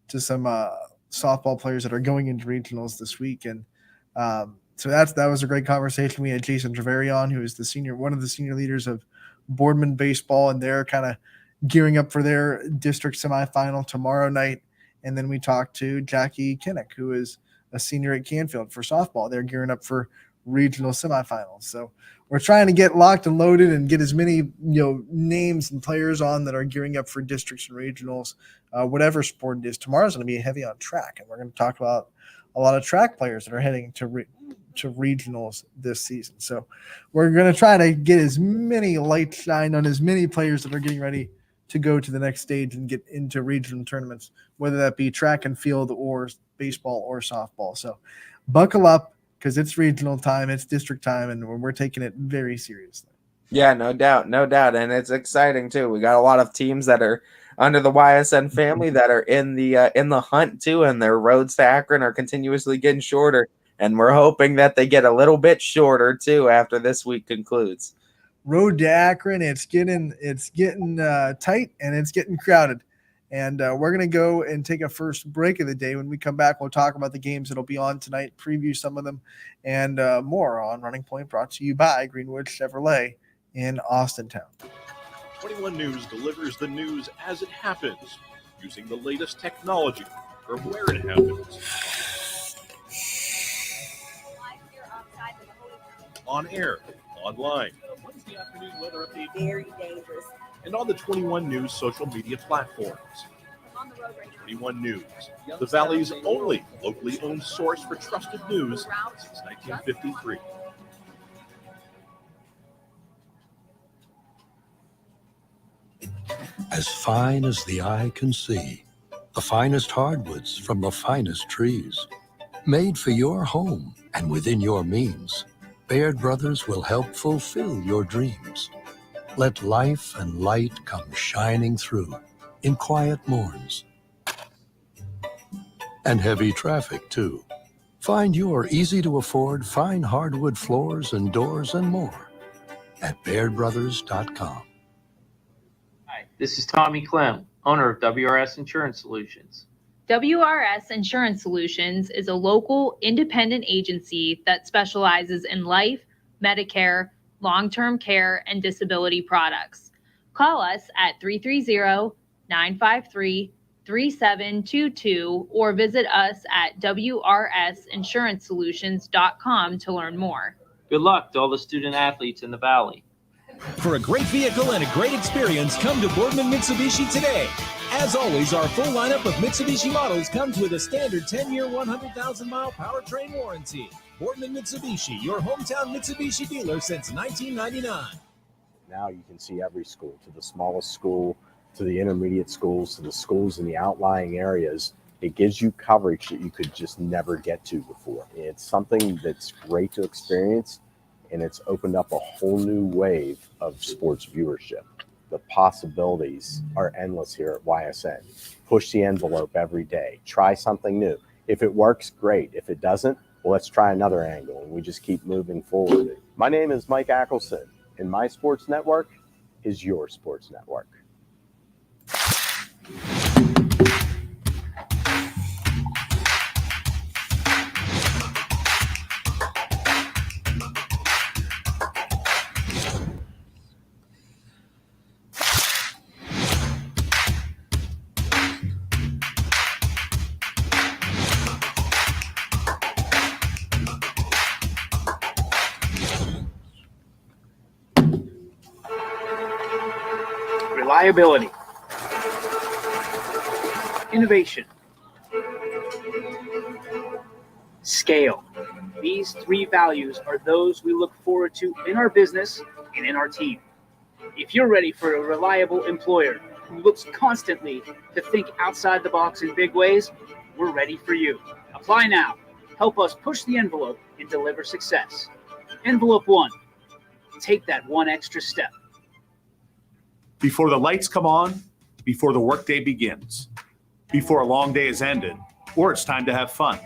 some softball players that are going into regionals this week. And so that was a great conversation. We had Ysn Trevery on, who is one of the senior leaders of Boardman baseball, and they're kind of gearing up for their district semifinal tomorrow night. And then we talked to Jackie Kinnick, who is a senior at Canfield for softball. They're gearing up for regional semifinals. So we're trying to get locked and loaded and get as many names and players on that are gearing up for districts and regionals, whatever sport it is. Tomorrow's going to be heavy on track, and we're going to talk about a lot of track players that are heading to regionals this season. So we're going to try to get as many lights shined on as many players that are getting ready to go to the next stage and get into regional tournaments, whether that be track and field or baseball or softball. So buckle up, because it's regional time, it's district time, and we're taking it very seriously. Yeah, no doubt, no doubt, and it's exciting too. We got a lot of teams that are under the YSN family that are in the hunt too, and their roads to Akron are continuously getting shorter, and we're hoping that they get a little bit shorter too after this week concludes. Road to Akron, it's getting tight and it's getting crowded. And we're going to go and take a first break of the day. When we come back, we'll talk about the games that'll be on tonight, preview some of them, and more on Running Point, brought to you by Greenwood Chevrolet in Austintown. 21 News delivers the news as it happens, using the latest technology from where it happens. On air, online, Wednesday afternoon weather update, very dangerous, and on the 21 News social media platforms. 21 News, the Valley's only locally owned source for trusted news since 1953. As fine as the eye can see, the finest hardwoods from the finest trees. Made for your home and within your means, Baird Brothers will help fulfill your dreams. Let life and light come shining through in quiet morns. And heavy traffic, too. Find your easy-to-afford fine hardwood floors and doors and more at BairdBrothers.com. Hi, this is Tommy Clem, owner of WRS Insurance Solutions. WRS Insurance Solutions is a local independent agency that specializes in life, Medicare, long-term care, and disability products. Call us at 330-953-3722 or visit us at wrsinsurancesolutions.com to learn more. Good luck to all the student athletes in the Valley. For a great vehicle and a great experience, come to Boardman Mitsubishi today. As always, our full lineup of Mitsubishi models comes with a standard 10-year, 100,000-mile powertrain warranty. Boardman Mitsubishi, your hometown Mitsubishi dealer since 1999. Now you can see every school, to the smallest school, to the intermediate schools, to the schools in the outlying areas. It gives you coverage that you could just never get to before. It's something that's great to experience, and it's opened up a whole new wave of sports viewership. The possibilities are endless here at YSN. Push the envelope every day. Try something new. If it works, great. If it doesn't, well, let's try another angle, and we just keep moving forward. My name is Mike Ackelson, and my sports network is your sports network. Reliability, innovation, scale. These three values are those we look forward to in our business and in our team. If you're ready for a reliable employer who looks constantly to think outside the box in big ways, we're ready for you. Apply now. Help us push the envelope and deliver success. Envelope 1. Take that one extra step. Before the lights come on, before the workday begins, before a long day is ended, or it's time to have fun.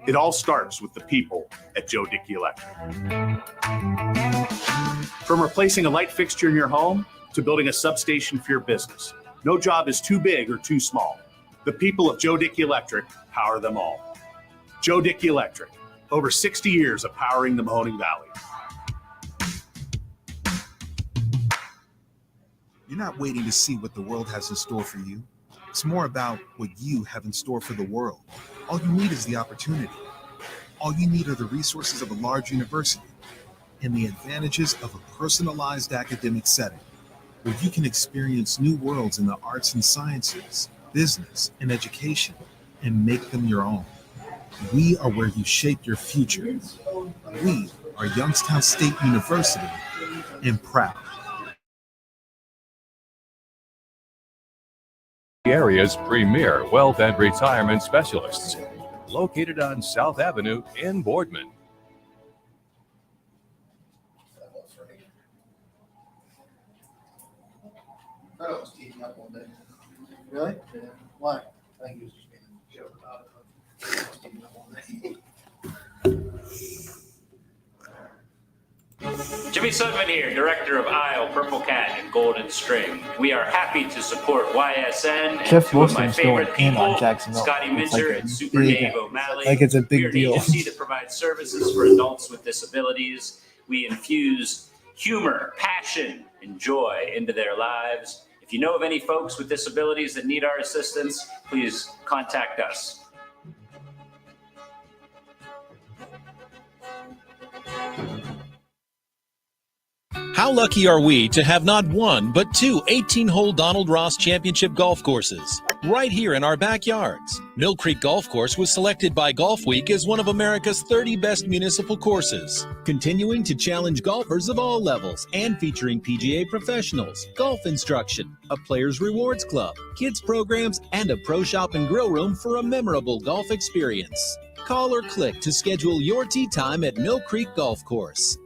It all starts with the people at Joe Dickey Electric. From replacing a light fixture in your home to building a substation for your business, no job is too big or too small. The people of Joe Dickey Electric power them all. Joe Dickey Electric, over 60 years of powering the Mahoning Valley. You're not waiting to see what the world has in store for you. It's more about what you have in store for the world. All you need is the opportunity. All you need are the resources of a large university and the advantages of a personalized academic setting where you can experience new worlds in the arts and sciences, business, and education and make them your own. We are where you shape your future. We are Youngstown State University and proud. The area's premier wealth and retirement specialists, located on South Avenue in Boardman. I was teaming up one day. Really? Yeah. Why? I think he was just being a joke about it. But I was teaming up one day. Jimmy Sudman here, director of Isle, Purple Cat, and Golden String. We are happy to support YSN and Jeff two of my Wilson's going favorite in on people, Jacksonville. Scotty It's like Minzer a and Super big- Dave O'Malley. like it's a big We're an deal. agency that provides services for adults with disabilities. We infuse humor, passion, and joy into their lives. If you know of any folks with disabilities that need our assistance, please contact us. How lucky are we to have not one, but two 18-hole Donald Ross Championship golf courses right here in our backyards? Mill Creek Golf Course was selected by Golf Week as one of America's 30 best municipal courses, continuing to challenge golfers of all levels and featuring PGA professionals, golf instruction, a players rewards club, kids programs, and a pro shop and grill room for a memorable golf experience. Call or click to schedule your tee time at Mill Creek Golf Course.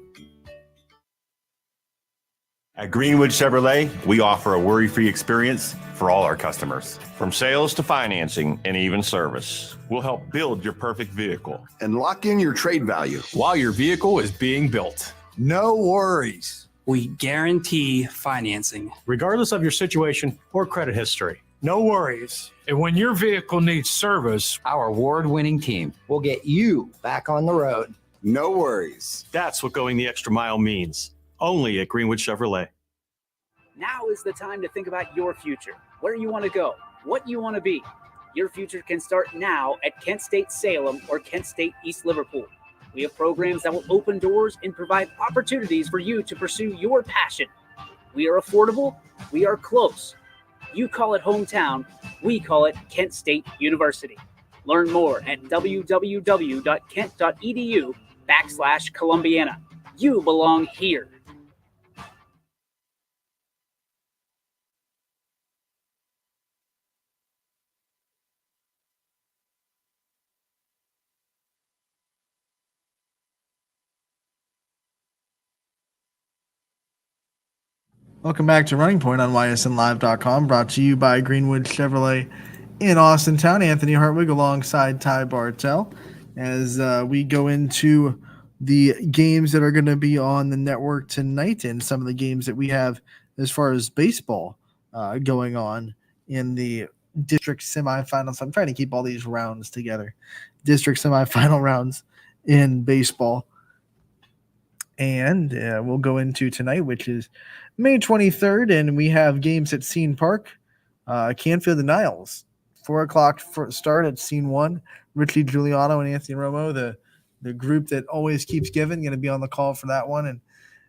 At Greenwood Chevrolet, we offer a worry-free experience for all our customers. From sales to financing and even service, we'll help build your perfect vehicle and lock in your trade value while your vehicle is being built. No worries. We guarantee financing, regardless of your situation or credit history. No worries. And when your vehicle needs service, our award-winning team will get you back on the road. No worries. That's what going the extra mile means. Only at Greenwood Chevrolet. Now is the time to think about your future, where you want to go, what you want to be. Your future can start now at Kent State Salem or Kent State East Liverpool. We have programs that will open doors and provide opportunities for you to pursue your passion. We are affordable. We are close. You call it hometown. We call it Kent State University. Learn more at www.kent.edu/Columbiana. You belong here. Welcome back to Running Point on ysnlive.com, brought to you by Greenwood Chevrolet in Austintown. Anthony Hartwig alongside Ty Bartell as we go into the games that are going to be on the network tonight and some of the games that we have as far as baseball going on in the district semifinals. I'm trying to keep all these rounds together. District semifinal rounds in baseball. And we'll go into tonight, which is May 23rd, and we have games at Scene Park, Canfield and Niles. 4 o'clock start at Scene 1. Richie Giuliano and Anthony Romo, the group that always keeps giving, going to be on the call for that one. And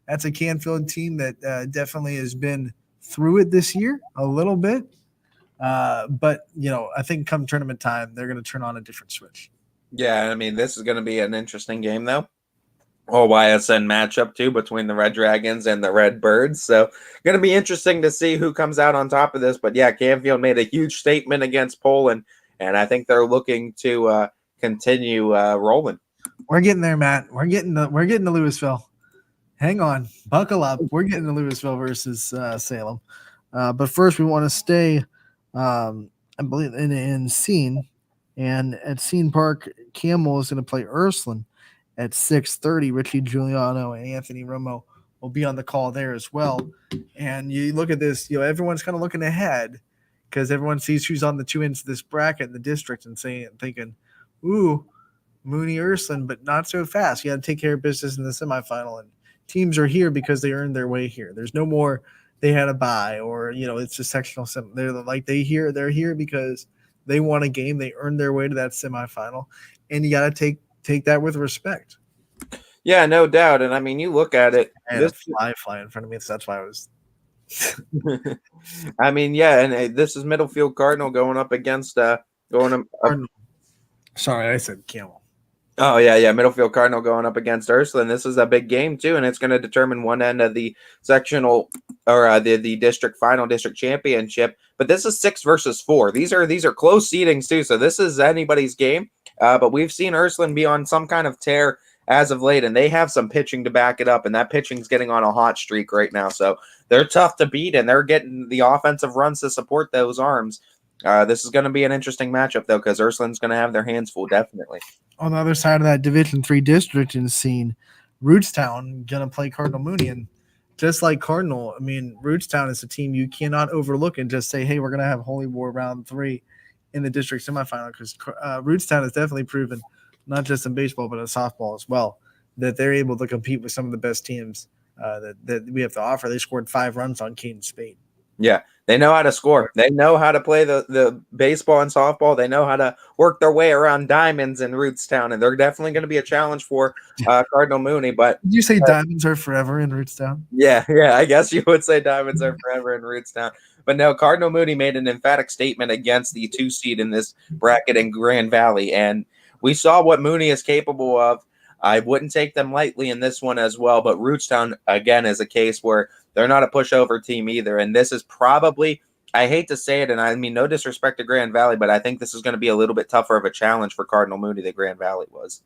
that's a Canfield team that definitely has been through it this year a little bit. But, I think come tournament time, they're going to turn on a different switch. Yeah, I mean, this is going to be an interesting game, though. Whole YSN matchup, too, between the Red Dragons and the Red Birds. So, going to be interesting to see who comes out on top of this. But, yeah, Canfield made a huge statement against Poland, and I think they're looking to continue rolling. We're getting there, Matt. We're getting to Louisville. Hang on. Buckle up. We're getting to Louisville versus Salem. But first, we want to stay, I believe, in Scene. And at Scene Park, Campbell is going to play Ursuline at 6:30. Richie Giuliano and Anthony Romo will be on the call there as well. And you look at this, everyone's kind of looking ahead because everyone sees who's on the two ends of this bracket in the district and thinking, ooh, Mooney Ursuline, but not so fast. You got to take care of business in the semifinal. And teams are here because they earned their way here. There's no more they had a bye or, it's a sectional. They're here because they won a game. They earned their way to that semifinal. And you got to take that with respect. Yeah, no doubt. And I mean, you look at it. I had a fly in front of me, so that's why I was. I mean, yeah, and this is Middlefield Cardinal going up against Sorry, I said Camel. Oh yeah, Middlefield Cardinal going up against Ursuline. This is a big game too, and it's going to determine one end of the sectional or the district final, district championship. But this is 6 versus 4. These are close seedings too, so this is anybody's game. But we've seen Ursuline be on some kind of tear as of late, and they have some pitching to back it up, and that pitching's getting on a hot streak right now. So they're tough to beat, and they're getting the offensive runs to support those arms. This is going to be an interesting matchup, though, because Ursuline's going to have their hands full, definitely. On the other side of that Division III district in scene, Rootstown going to play Cardinal Mooney, and just like Cardinal, I mean, Rootstown is a team you cannot overlook and just say, hey, we're going to have Holy War round 3 in the district semifinal, because Rootstown has definitely proven, not just in baseball but in softball as well, that they're able to compete with some of the best teams that we have to offer. They scored 5 runs on Caden Spade. Yeah, they know how to score. They know how to play the baseball and softball. They know how to work their way around diamonds in Rootstown, and they're definitely going to be a challenge for Cardinal Mooney. But did you say diamonds are forever in Rootstown? Yeah, I guess you would say diamonds are forever in Rootstown. But no, Cardinal Mooney made an emphatic statement against the 2 seed in this bracket in Grand Valley, and we saw what Mooney is capable of. I wouldn't take them lightly in this one as well, but Rootstown, again, is a case where they're not a pushover team either, and this is probably, I hate to say it, and I mean no disrespect to Grand Valley, but I think this is going to be a little bit tougher of a challenge for Cardinal Mooney than Grand Valley was,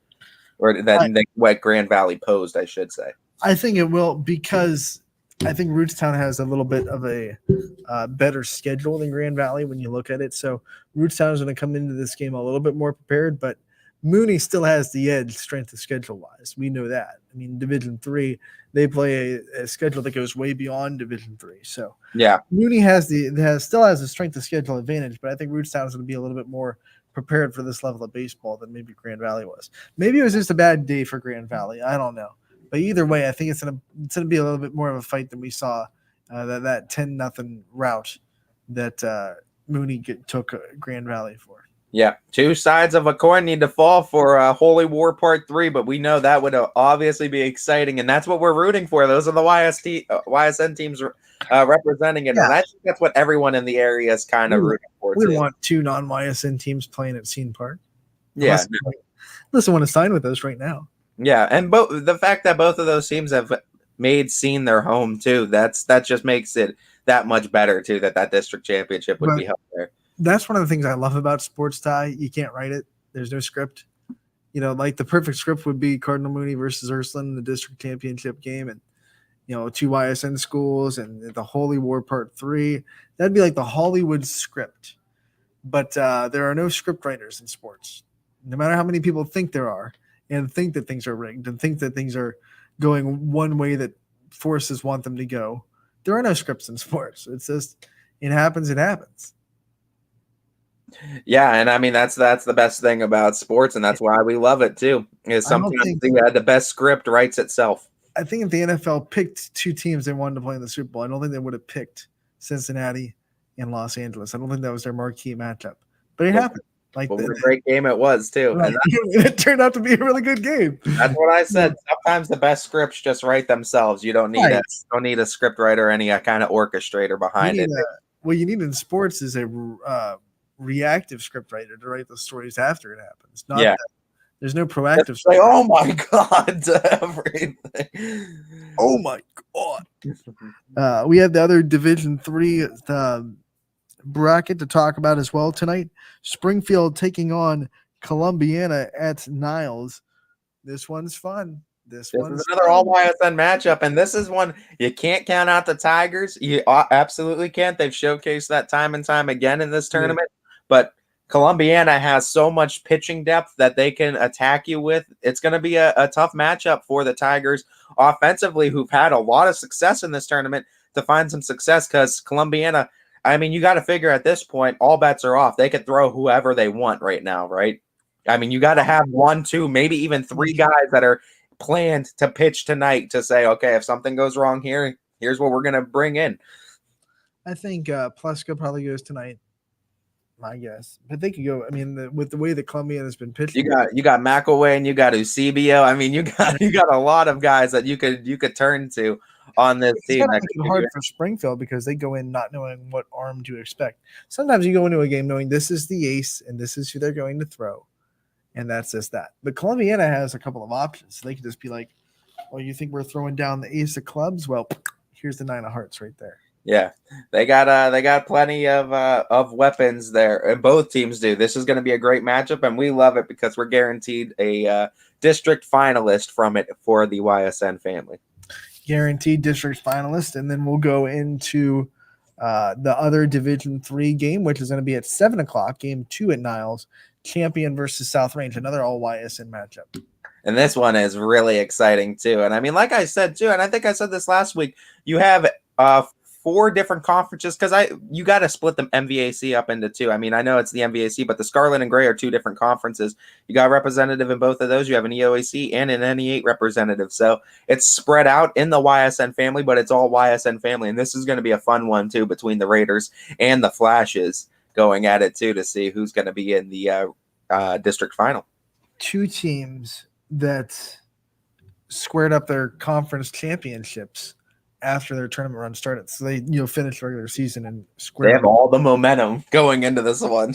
or than what Grand Valley posed, I should say. I think it will, because I think Rootstown has a little bit of a better schedule than Grand Valley when you look at it. So Rootstown is going to come into this game a little bit more prepared, but Mooney still has the edge strength of schedule wise. We know that. I mean, Division III, they play a schedule that goes way beyond Division III. So yeah, Mooney still has a strength of schedule advantage, but I think Rootstown is going to be a little bit more prepared for this level of baseball than maybe Grand Valley was. Maybe it was just a bad day for Grand Valley. I don't know. But either way, I think it's gonna be a little bit more of a fight than we saw that 10-0 rout that Mooney took Grand Valley for. Yeah, 2 sides of a coin need to fall for Holy War Part 3, but we know that would obviously be exciting, and that's what we're rooting for. Those are the YSN teams representing it, and I think that's what everyone in the area is kind of rooting for. We want 2 non-YSN teams playing at Scene Park. Yeah, unless they want to sign with us right now. Yeah, and the fact that both of those teams have made Scene their home too, that just makes it that much better too, that district championship would be held there. That's one of the things I love about sports, Ty. You can't write it. There's no script. You know, like the perfect script would be Cardinal Mooney versus Ursuline in the district championship game, and 2 YSN schools and the Holy War Part 3. That'd be like the Hollywood script. But there are no script writers in sports. No matter how many people think there are, and think that things are rigged and think that things are going one way that forces want them to go. There are no scripts in sports. It's just, it happens. Yeah, and I mean that's the best thing about sports, and that's why we love it too. Is sometimes the best script writes itself. I think if the NFL picked 2 teams they wanted to play in the Super Bowl, I don't think they would have picked Cincinnati and Los Angeles. I don't think that was their marquee matchup, but it happened. Like what a great game it was too. Right. And it turned out to be a really good game. That's what I said. Sometimes the best scripts just write themselves. You don't need a script writer or any kind of orchestrator behind it. What you need in sports is a reactive script writer to write the stories after it happens. There's no proactive. Like, oh my god, to everything. Oh my god. We have the other Division III bracket to talk about as well tonight. Springfield taking on Columbiana at Niles. This one's fun. This one's is another all YSN matchup, and this is one you can't count out the Tigers. You absolutely can't. They've showcased that time and time again in this tournament. But Columbiana has so much pitching depth that they can attack you with. It's going to be a tough matchup for the Tigers offensively, who've had a lot of success in this tournament, to find some success, because Columbiana, I mean, you got to figure at this point, all bets are off. They could throw whoever they want right now, right? I mean, you got to have 1, 2, maybe even 3 guys that are planned to pitch tonight to say, okay, if something goes wrong here, here's what we're going to bring in. I think Pleska probably goes tonight, my guess. But they could go, I mean, with the way that Columbiana has been pitched. You got McElway and you got Eusebio. I mean, you got a lot of guys that you could turn to on this team. It's make it hard for Springfield because they go in not knowing what arm to expect. Sometimes you go into a game knowing this is the ace and this is who they're going to throw, and that's just that. But Columbiana has a couple of options. They could just be like, "Well, you think we're throwing down the ace of clubs? Well, here's the 9 of hearts right there." Yeah, they got plenty of weapons there, and both teams do. This is going to be a great matchup, and we love it because we're guaranteed a district finalist from it for the YSN family. Guaranteed district finalist, and then we'll go into the other Division III game, which is going to be at 7:00. Game 2 at Niles, Champion versus South Range, another all YSN matchup. And this one is really exciting too. And I mean, like I said too, and I think I said this last week, you have 4 different conferences because you got to split the MVAC up into 2. I mean, I know it's the MVAC, but the Scarlet and Gray are 2 different conferences. You got a representative in both of those. You have an EOAC and an NE8 representative. So it's spread out in the YSN family, but it's all YSN family. And this is going to be a fun one too between the Raiders and the Flashes going at it too to see who's going to be in the district final. 2 teams that squared up their conference championships after their tournament run started. So they, finished regular season and squared. They have all the momentum going into this one.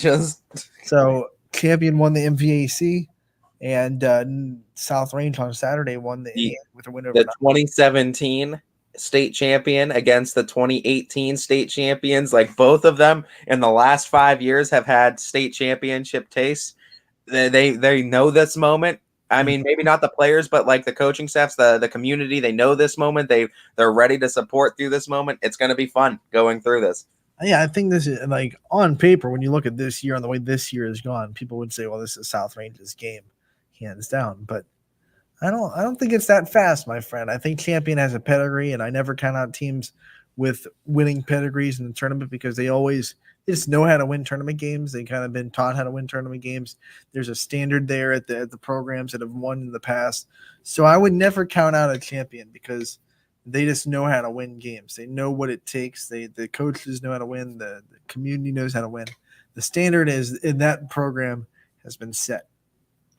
So Champion won the MVAC, and South Range on Saturday won the with a win over the 2017 state champion against the 2018 state champions. Like both of them in the last 5 years have had state championship tastes. They know this moment. I mean, maybe not the players, but like the coaching staffs, the community, they know this moment. They're ready to support through this moment. It's going to be fun going through this. Yeah, I think this is like on paper, when you look at this year and the way this year has gone, people would say, well, this is South Range's game, hands down. But I don't think it's that fast, my friend. I think Champion has a pedigree, and I never count out teams with winning pedigrees in the tournament because they just know how to win tournament games. They kind of been taught how to win tournament games. There's a standard there at the programs that have won in the past. So I would never count out a Champion because they just know how to win games. They know what it takes. The coaches know how to win. The community knows how to win. The standard is in that program has been set.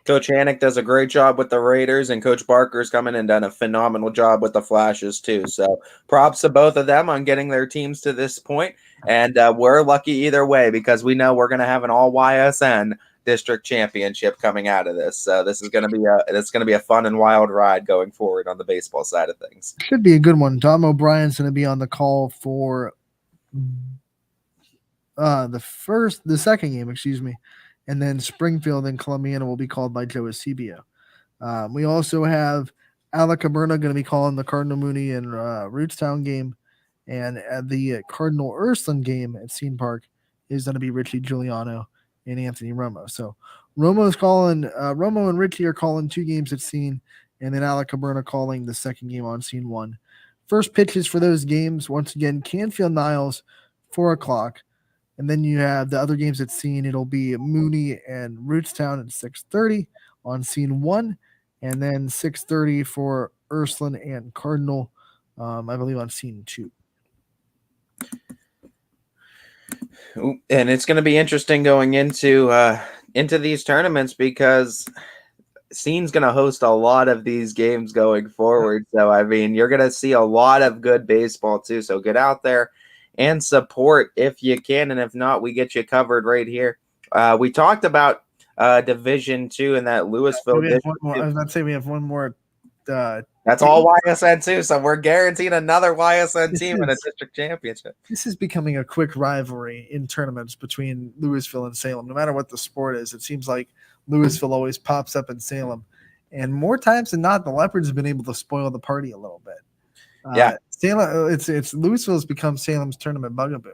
Coach Hannick does a great job with the Raiders, and Coach Barker's coming and done a phenomenal job with the Flashes too. So props to both of them on getting their teams to this point. And we're lucky either way because we know we're going to have an all YSN district championship coming out of this. So this is going to be a fun and wild ride going forward on the baseball side of things. Should be a good one. Tom O'Brien's going to be on the call for the second game, excuse me. And then Springfield and Columbiana will be called by Joe Eusebio. We also have Alec Caberna going to be calling the Cardinal Mooney and Rootstown game. And at the Cardinal Ursuline game at Scene Park is going to be Richie Giuliano and Anthony Romo. So Romo and Richie are calling 2 games at Scene, and then Alec Caberna calling the second game on Scene 1. First pitches for those games, once again, Canfield Niles, 4:00. And then you have the other games at Scene. It'll be Mooney and Rootstown at 6:30 on Scene 1, and then 6:30 for Ursuline and Cardinal, I believe, on Scene 2. And it's going to be interesting going into these tournaments because Scene's going to host a lot of these games going forward. So, I mean, you're going to see a lot of good baseball too. So get out there and support if you can. And if not, we get you covered right here. We talked about Division 2 in that Louisville. I was about to say we have one more. That's all YSN too. So we're guaranteed another YSN team in a district championship. This is becoming a quick rivalry in tournaments between Louisville and Salem. No matter what the sport is, it seems like Louisville always pops up in Salem. And more times than not, the Leopards have been able to spoil the party a little bit. Yeah. Salem, it's Louisville has become Salem's tournament bugaboo.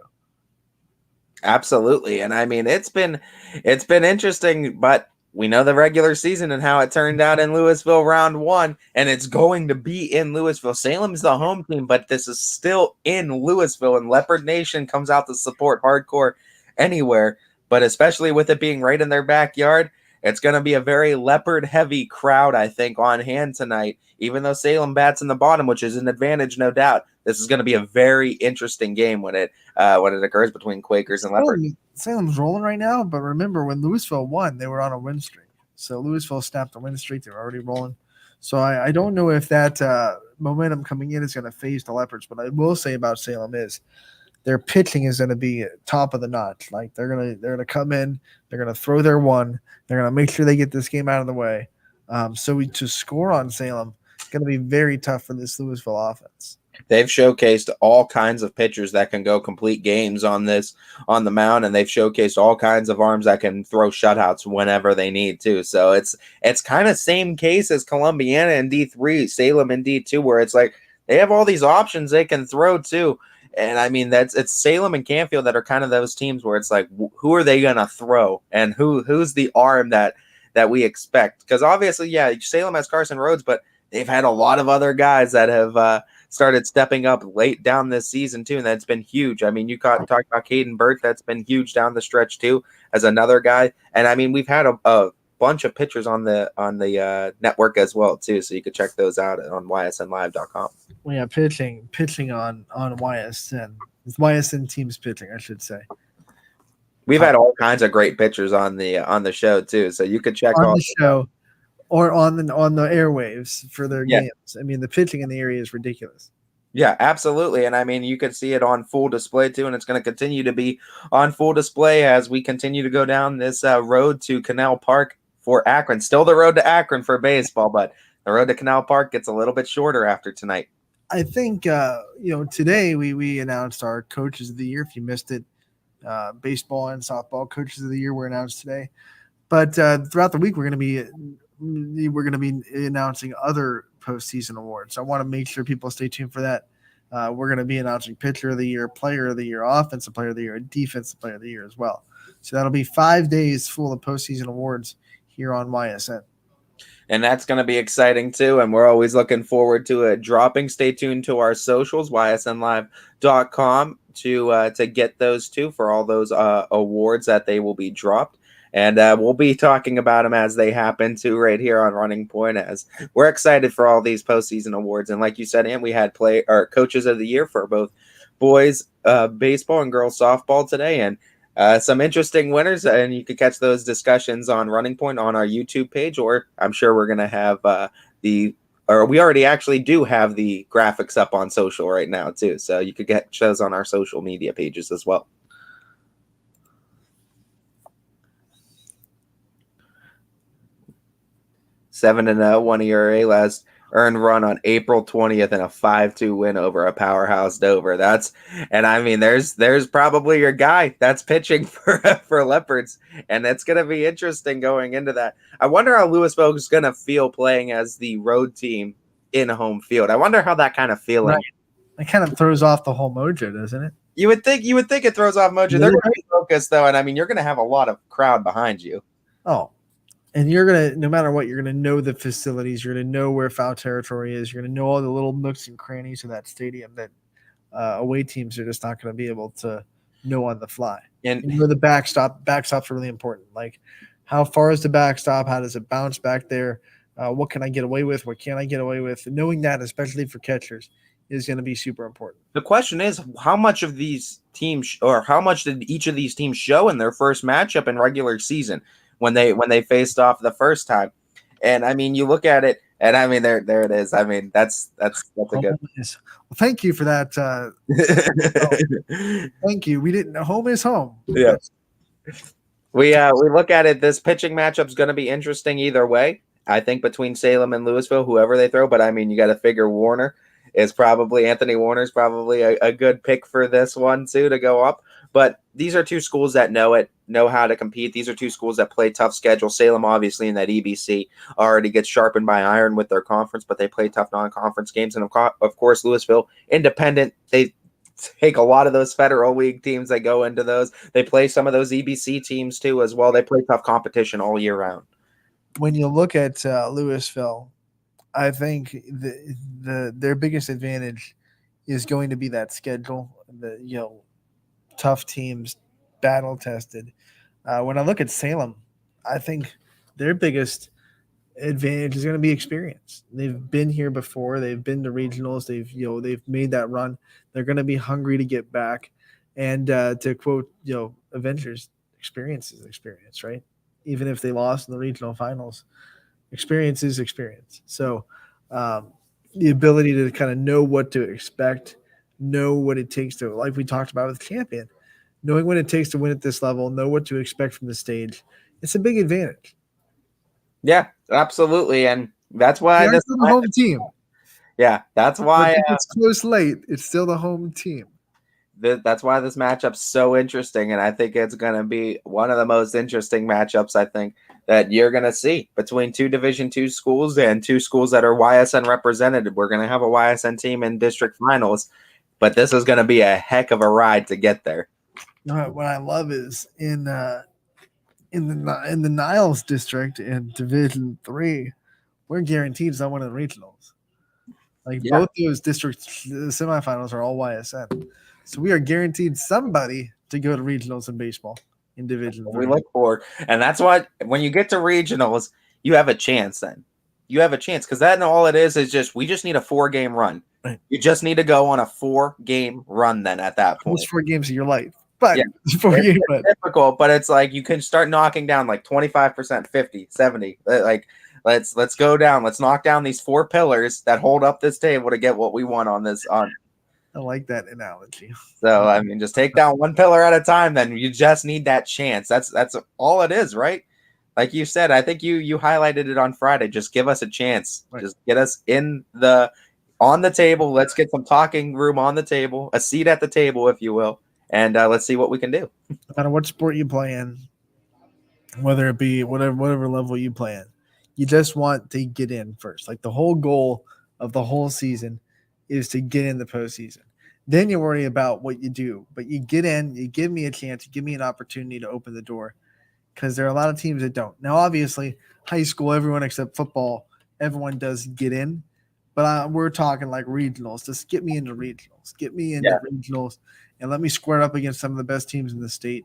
Absolutely. And I mean, it's been interesting, but we know the regular season and how it turned out in Louisville round 1, and it's going to be in Louisville. Salem's the home team, but this is still in Louisville, and Leopard Nation comes out to support hardcore anywhere, but especially with it being right in their backyard, it's going to be a very Leopard-heavy crowd, I think, on hand tonight. Even though Salem bats in the bottom, which is an advantage, no doubt, this is going to be a very interesting game when it occurs between Quakers and Leopards. Salem's rolling right now, but remember when Louisville won, they were on a win streak. So Louisville snapped the win streak; they were already rolling. So I don't know if that momentum coming in is going to phase the Leopards. But I will say about Salem is their pitching is going to be top of the notch. Like they're gonna come in, they're gonna throw their one, they're gonna make sure they get this game out of the way. So to score on Salem, it's going to be very tough for this Louisville offense. They've showcased all kinds of pitchers that can go complete games on the mound, and they've showcased all kinds of arms that can throw shutouts whenever they need to. So it's kind of same case as Columbiana in D3, Salem in D2, where it's like they have all these options they can throw too. And I mean, it's Salem and Canfield that are kind of those teams where it's like, who are they gonna throw, and who's the arm that we expect? Because obviously, yeah, Salem has Carson Rhodes, but they've had a lot of other guys that have started stepping up late down this season too, and that's been huge. I mean, you talked about Caden Burt, that's been huge down the stretch too, as another guy. And I mean, we've had a bunch of pictures on the network as well too, so you could check those out on ysnlive.com. We have pitching on YSN. It's YSN teams pitching, I should say. We've had all kinds of great pictures on the show too, so you could check on all the show or on the airwaves for their games. I mean, the pitching in the area is ridiculous. Yeah, absolutely. And I mean, you can see it on full display too, and it's going to continue to be on full display as we continue to go down this road to Canal Park for Akron. Still the road to Akron for baseball, but the road to Canal Park gets a little bit shorter after tonight. I think, today we announced our coaches of the year. If you missed it, baseball and softball coaches of the year were announced today. But throughout the week, we're going to be announcing other postseason awards. So I want to make sure people stay tuned for that. We're going to be announcing pitcher of the year, player of the year, offensive player of the year, and defensive player of the year as well. So that'll be 5 days full of postseason awards here on YSN. And that's going to be exciting too. And we're always looking forward to it dropping. Stay tuned to our socials, ysnlive.com, to get those too for all those awards that they will be dropped. And we'll be talking about them as they happen too right here on Running Point, as we're excited for all these postseason awards. And like you said, Ann, we had coaches of the year for both boys baseball and girls softball today. And some interesting winners, and you can catch those discussions on Running Point on our YouTube page, or I'm sure we're going to have we already actually do have the graphics up on social right now too. So you could get shows on our social media pages as well. 7-0, 1 ERA, last earned run on April 20th, and a 5-2 win over a powerhouse Dover. And I mean, there's probably your guy that's pitching for Leopards, and it's going to be interesting going into that. I wonder how Louisville is going to feel playing as the road team in home field. I wonder how that kind of feeling. Right. It kind of throws off the whole mojo, doesn't it? You would think it throws off mojo. They're going to be focused though, and I mean, you're going to have a lot of crowd behind you. Oh. And you're going to, no matter what, you're going to know the facilities. You're going to know where foul territory is. You're going to know all the little nooks and crannies of that stadium that away teams are just not going to be able to know on the fly. And you know the backstop's really important. Like, how far is the backstop? How does it bounce back there? What can I get away with? What can't I get away with? Knowing that, especially for catchers, is going to be super important. The question is, how much of these teams, or how much did each of these teams show in their first matchup in regular season when they faced off the first time? And I mean, you look at it, and I mean, there it is. I mean, that's a good. Well, thank you for that. Thank you. We didn't know home is home. Yeah. We look at it. This pitching matchup is going to be interesting either way. I think between Salem and Louisville, whoever they throw. But I mean, you got to figure Anthony Warner's probably a good pick for this one too to go up. But these are two schools that know how to compete. These are two schools that play tough schedule. Salem, obviously, in that EBC already gets sharpened by iron with their conference, but they play tough non-conference games. And of course, Louisville, independent. They take a lot of those Federal League teams that go into those. They play some of those EBC teams too as well. They play tough competition all year round. When you look at Louisville, I think their biggest advantage is going to be that schedule. Tough teams, battle tested. When I look at Salem, I think their biggest advantage is going to be experience. They've been here before. They've been to regionals. They've made that run. They're going to be hungry to get back. And to quote Avengers, experience is experience, right? Even if they lost in the regional finals, experience is experience. So the ability to kind of know what to expect, know what it takes to, like we talked about with Champion, knowing what it takes to win at this level, know what to expect from the stage. It's a big advantage. Yeah, absolutely. And that's why the home team. Yeah, that's But why if it's close late, it's still the home team. that's why this matchup's so interesting, and I think it's going to be one of the most interesting matchups I think that you're going to see between two Division II schools and two schools that are YSN represented. We're going to have a YSN team in district finals, but this is going to be a heck of a ride to get there. What I love is in the Niles district in Division III, we're guaranteed someone in the regionals. Like both those district semifinals are all YSN, so we are guaranteed somebody to go to regionals in baseball in Division We III. look forward, and that's why when you get to regionals, you have a chance. Then you have a chance because then all it is just we just need a 4-game run. Right. You just need to go on a 4-game run. Then at that point, Almost 4 games of your life, but yeah, it's difficult. But it's like you can start knocking down like 25%, 50, 70. Like let's go down. Let's knock down these 4 pillars that hold up this table to get what we want on this. I like that analogy. So I mean, just take down one pillar at a time. Then you just need that chance. That's all it is, right? Like you said, I think you highlighted it on Friday. Just give us a chance. Right. Just get us on the table. Let's get some talking room on the table, a seat at the table, if you will, and let's see what we can do. No matter what sport you play in, whether it be whatever level you play in, you just want to get in first. Like the whole goal of the whole season is to get in the postseason. Then you worry about what you do, but you get in, you give me a chance, you give me an opportunity to open the door, because there are a lot of teams that don't. Now, obviously, high school, everyone except football, everyone does get in, but we're talking like regionals. Just get me into regionals. Get me into regionals, and let me square up against some of the best teams in the state,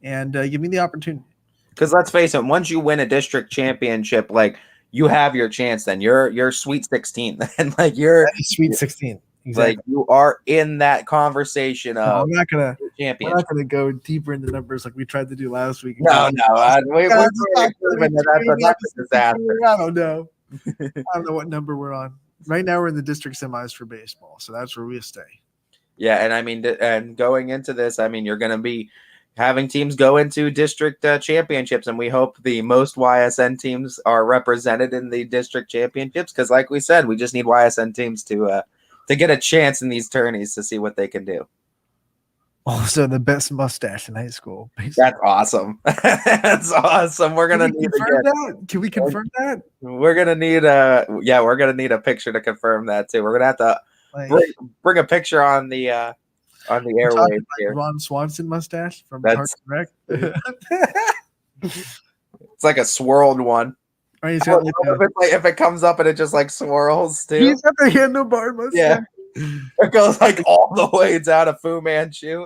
and give me the opportunity. Because let's face it, once you win a district championship, like you have your chance. Then you're Sweet 16, and like you're Sweet 16. Exactly. Like you are in that conversation of No, we're not championship. gonna go deeper into numbers like we tried to do last week. No, we're that's a disaster. I don't know. I don't know what number we're on. Right now we're in the district semis for baseball, so that's where we stay. Yeah, and I mean, and going into this, I mean, you're going to be having teams go into district championships, and we hope the most YSN teams are represented in the district championships. Because, like we said, we just need YSN teams to get a chance in these tourneys to see what they can do. Also, the best mustache in high school. That's awesome. That's awesome. We're gonna need that. Can we confirm that? We're gonna need we're gonna need a picture to confirm that too. We're gonna have to bring a picture on the airwaves here. Ron Swanson mustache from That's Parks and Rec. It's like a swirled one. Right, he's got if it comes up and it just like swirls too. He's got the handlebar mustache. Yeah. It goes like all the way down to Fu Manchu.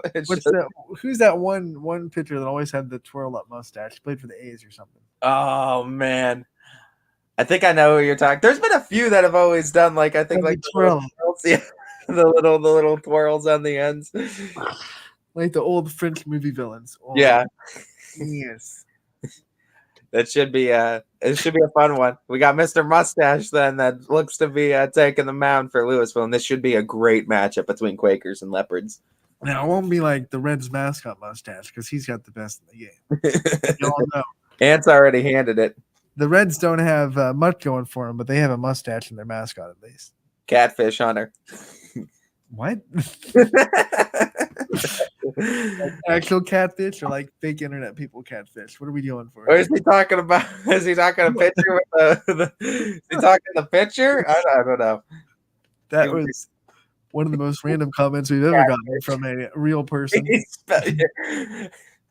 Who's that one pitcher that always had the twirl up mustache? He played for the A's or something. Oh man. I think I know who you're talking. There's been a few that have always done like the twirl. Yeah, the little twirls on the ends. Like the old French movie villains. Oh, yeah. Yes. It should be a fun one. We got Mr. Mustache then that looks to be taking the mound for Louisville, and this should be a great matchup between Quakers and Leopards. Now it won't be like the Reds mascot mustache because he's got the best in the game. You all know. Ant's already handed it. The Reds don't have much going for them, but they have a mustache in their mascot at least. Catfish Hunter. What? Like actual catfish or like fake internet people catfish? What are we doing for? Or is he talking about? Is he talking a picture with is he talking the picture? I don't know. That was one of the most random comments we've ever gotten from a real person.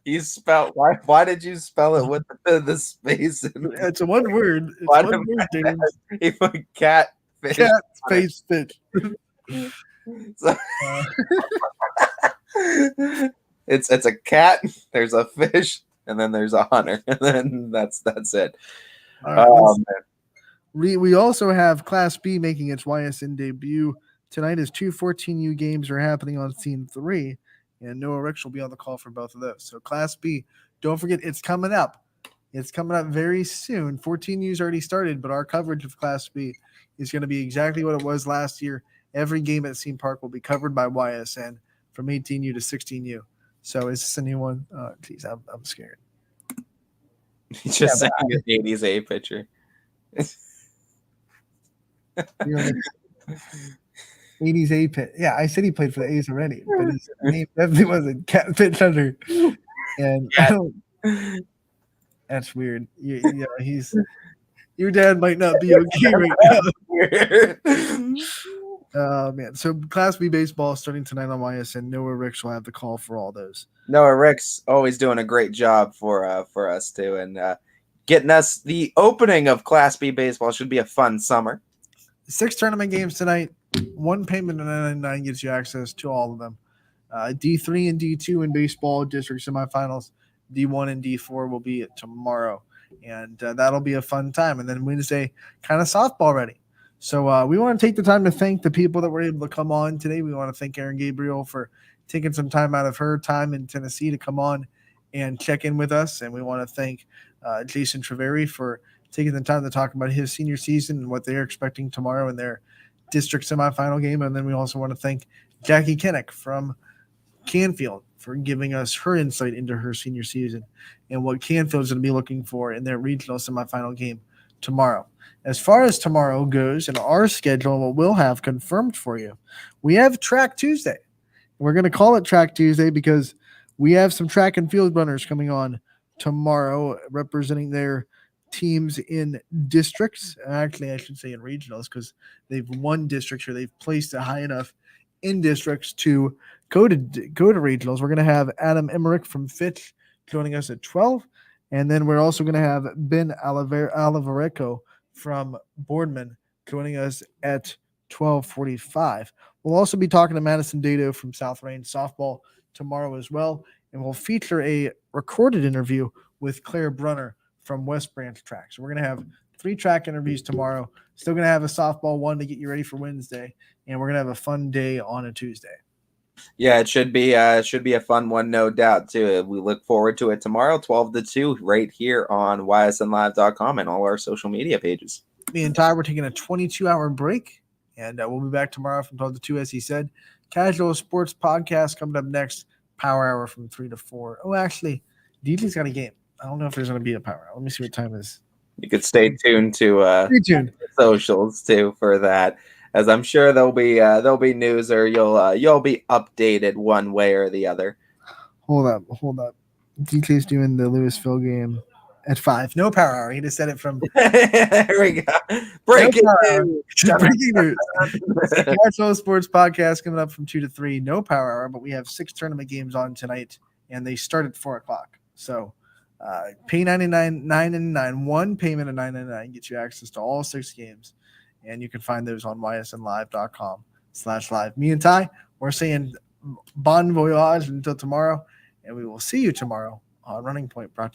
You spelled why did you spell it with the space? It's one word. It's Why one word, James. He put catfish. Cat face fish. So, it's a cat, there's a fish, and then there's a hunter, and then that's it. Right, we also have Class B making its YSN debut tonight as 2 14U games are happening on Scene 3, and Noah Ricks will be on the call for both of those. So Class B, don't forget, it's coming up. It's coming up very soon. 14U's already started, but our coverage of Class B is going to be exactly what it was last year. Every game at Scene Park will be covered by YSN from 18U to 16U. So is this a new one? Oh, geez, I'm scared. He's just saying an 80s A picture. 80s A pit. Yeah, I said he played for the A's already, but his name definitely wasn't Cat Pitch Hunter. And I don't, that's weird. Yeah, your dad might not be okay right now. Oh man. So Class B baseball starting tonight on YSN. Noah Ricks will have the call for all those. Noah Rick's always doing a great job for us too, and getting us the opening of Class B baseball. Should be a fun summer. 6 tournament games tonight. One payment of $9.99 gets you access to all of them. D3 and D2 in baseball district semifinals. D1 and D4 will be tomorrow, and that'll be a fun time. And then Wednesday, kind of softball ready. So we want to take the time to thank the people that were able to come on today. We want to thank Erin Gabriel for taking some time out of her time in Tennessee to come on and check in with us. And we want to thank Jason Trevery for taking the time to talk about his senior season and what they're expecting tomorrow in their district semifinal game. And then we also want to thank Jackie Kinnick from Canfield for giving us her insight into her senior season and what Canfield's going to be looking for in their regional semifinal game tomorrow. As far as tomorrow goes in our schedule, what we'll have confirmed for you, we have Track Tuesday. We're going to call it Track Tuesday because we have some track and field runners coming on tomorrow representing their teams in districts. Actually, I should say in regionals because they've won districts or they've placed it high enough in districts to go to regionals. We're going to have Adam Emmerich from Fitch joining us at 12. And then we're also going to have Ben Alavareco from Boardman joining us at 12:45. We'll also be talking to Madison Dado from South Range Softball tomorrow as well. And we'll feature a recorded interview with Claire Brunner from West Branch Track. So we're going to have 3 track interviews tomorrow. Still going to have a softball one to get you ready for Wednesday. And we're going to have a fun day on a Tuesday. Yeah, it should be a fun one, no doubt, too. We look forward to it tomorrow, 12 to 2, right here on ysnlive.com and all our social media pages. Me and Ty, we're taking a 22-hour break, and we'll be back tomorrow from 12 to 2, as he said. Casual Sports Podcast coming up next, Power Hour from 3 to 4. Oh, actually, DJ's got a game. I don't know if there's going to be a Power Hour. Let me see what time it is. You could stay tuned to socials, too, for that. As I'm sure there'll be news or you'll be updated one way or the other. Hold up. DJ's doing the Louisville game at 5. No Power Hour. He just said it from. There we go. Breaking news. Breaking news. Casual Sports Podcast coming up from 2 to 3. No Power Hour, but we have 6 tournament games on tonight, and they start at 4:00. So pay $9.99. One payment of $9.99 gets you access to all 6 games. And you can find those on ysnlive.com/live. Me and Ty, we're saying bon voyage until tomorrow, and we will see you tomorrow on Running Point. Brought